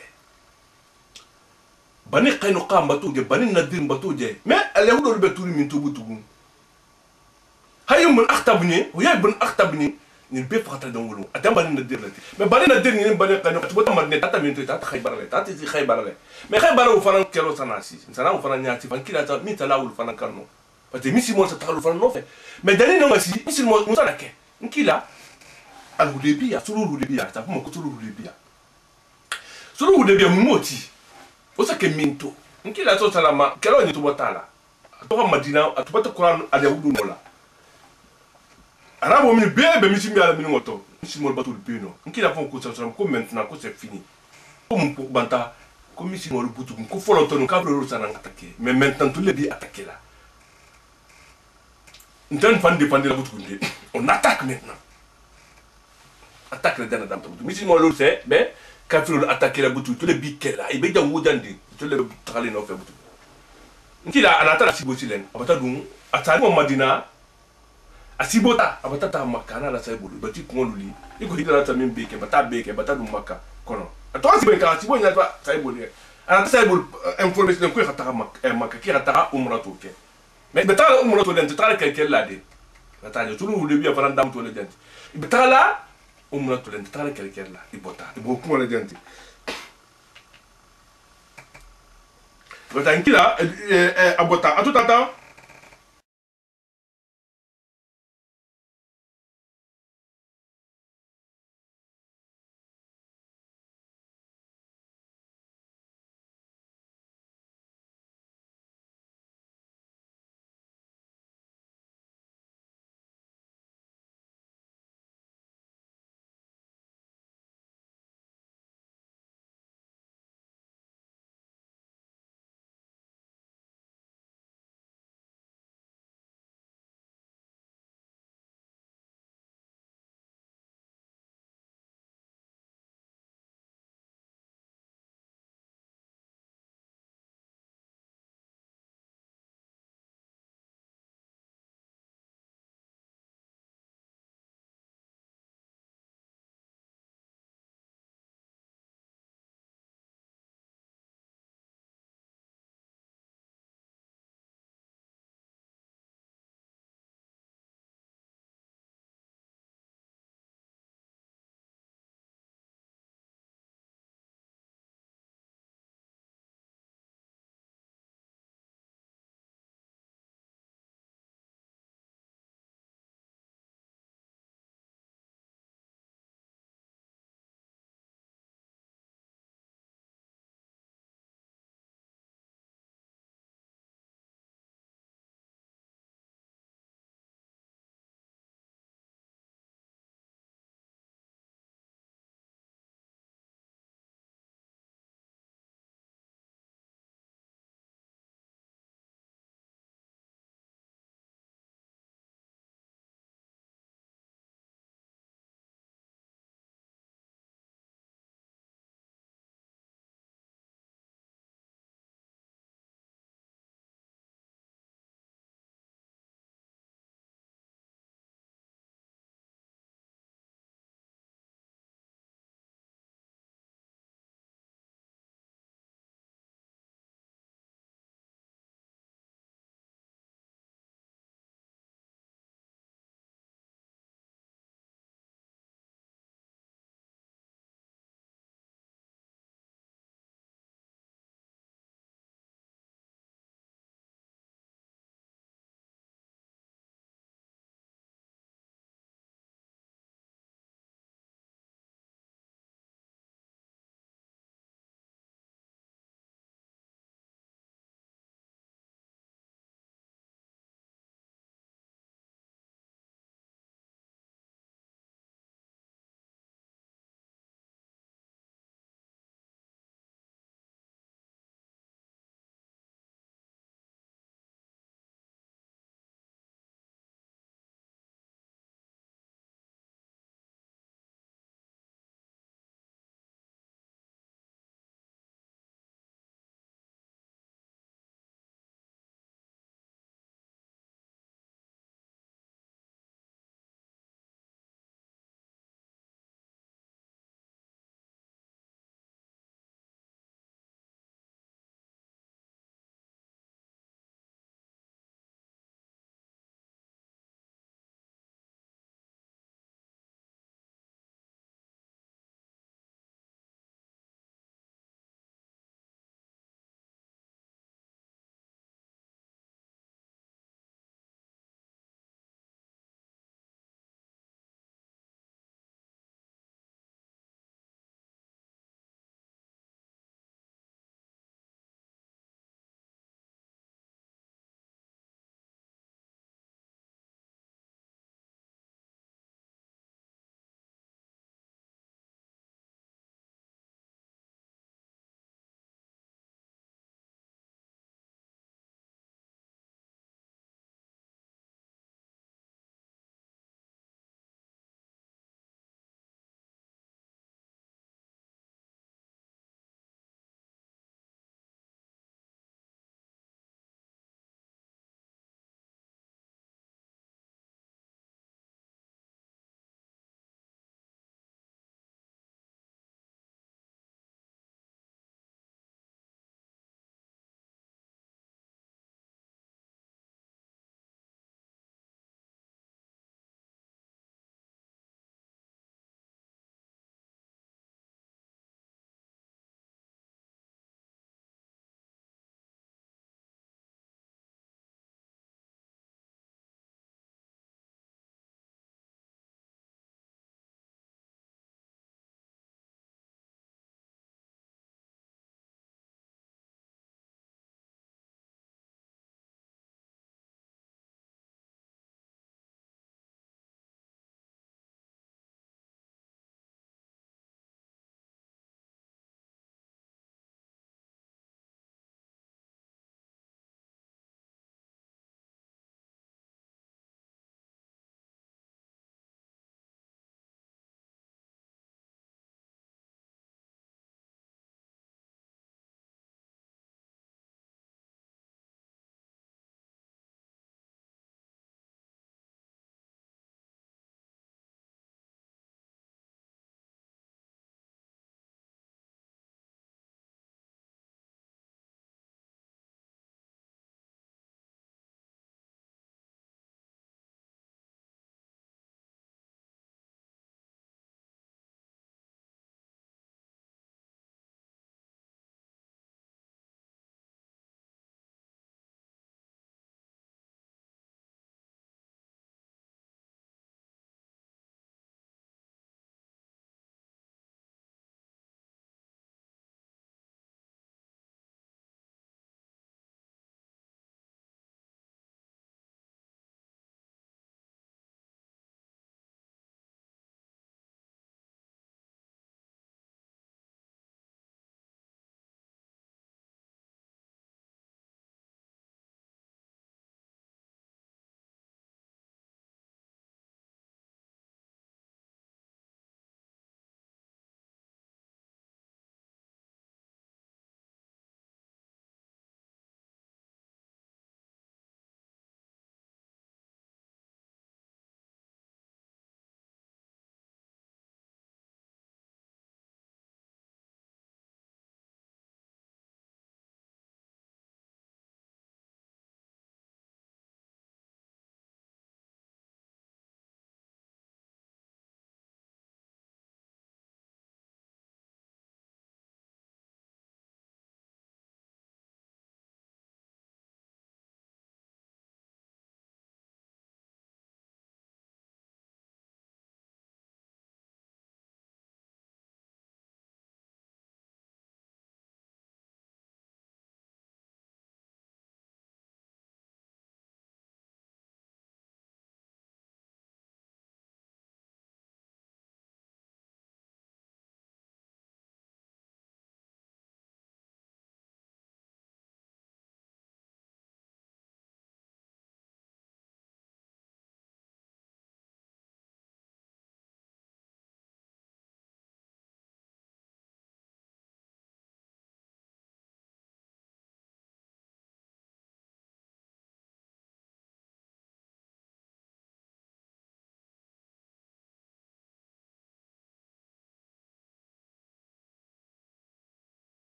bani qayno qam batuje bani nadir batuje mais ala hudo be turi min tubu tubu hayum bin akhtabni wa yay bin akhtabni ni be fata don wulu adam bani nadir lati mais bani nadir ni bani qayno to bota marne tata min to tata khaybarale tata ti khaybarale mais khaybaro fanan kelo sanasi sana u fanan nyati fan kila ta min talawul fanan kalno parce que misi mo sa talu fanan no fe mais dani no masi misi mo musala ke nkila al hudaybiya suru hudaybiya ta mo ko suru hudaybiya moti osa ke minto nkila so salama kelo ni to botala to madina to bota quran al yahudu nola arabo min bebe misi mi ala min ngoto misi mo batul pino nkila fon ko so ko maintenant ko c'est fini ko mon pour banta ko misi mo butu ko folo to no kabro sana attaquer mais maintenant tous les bi attaquer là ntan fan défendre la butu on attaque maintenant attaque le dana dam to misi mo lo c'est ben kafiro attaquer la butu tous les bi kella ibe jam wudandi tous les trali no fe butu nkila anata la sibo silen abata dum atari mo madina asibota abata ta makana la saibulu bati kongoluli iko hidara ta min beke bata dum makka kono to asibo ka sibo nya ta saibulu anata saibulu information ko khata makka ki khata umratu ke mais beta umratu den tara kelkel la de bata je tulu le bi faran dam to le dent beta la umratu den tara kelkel la ibota ibo ko le dent bata nkila abota atutata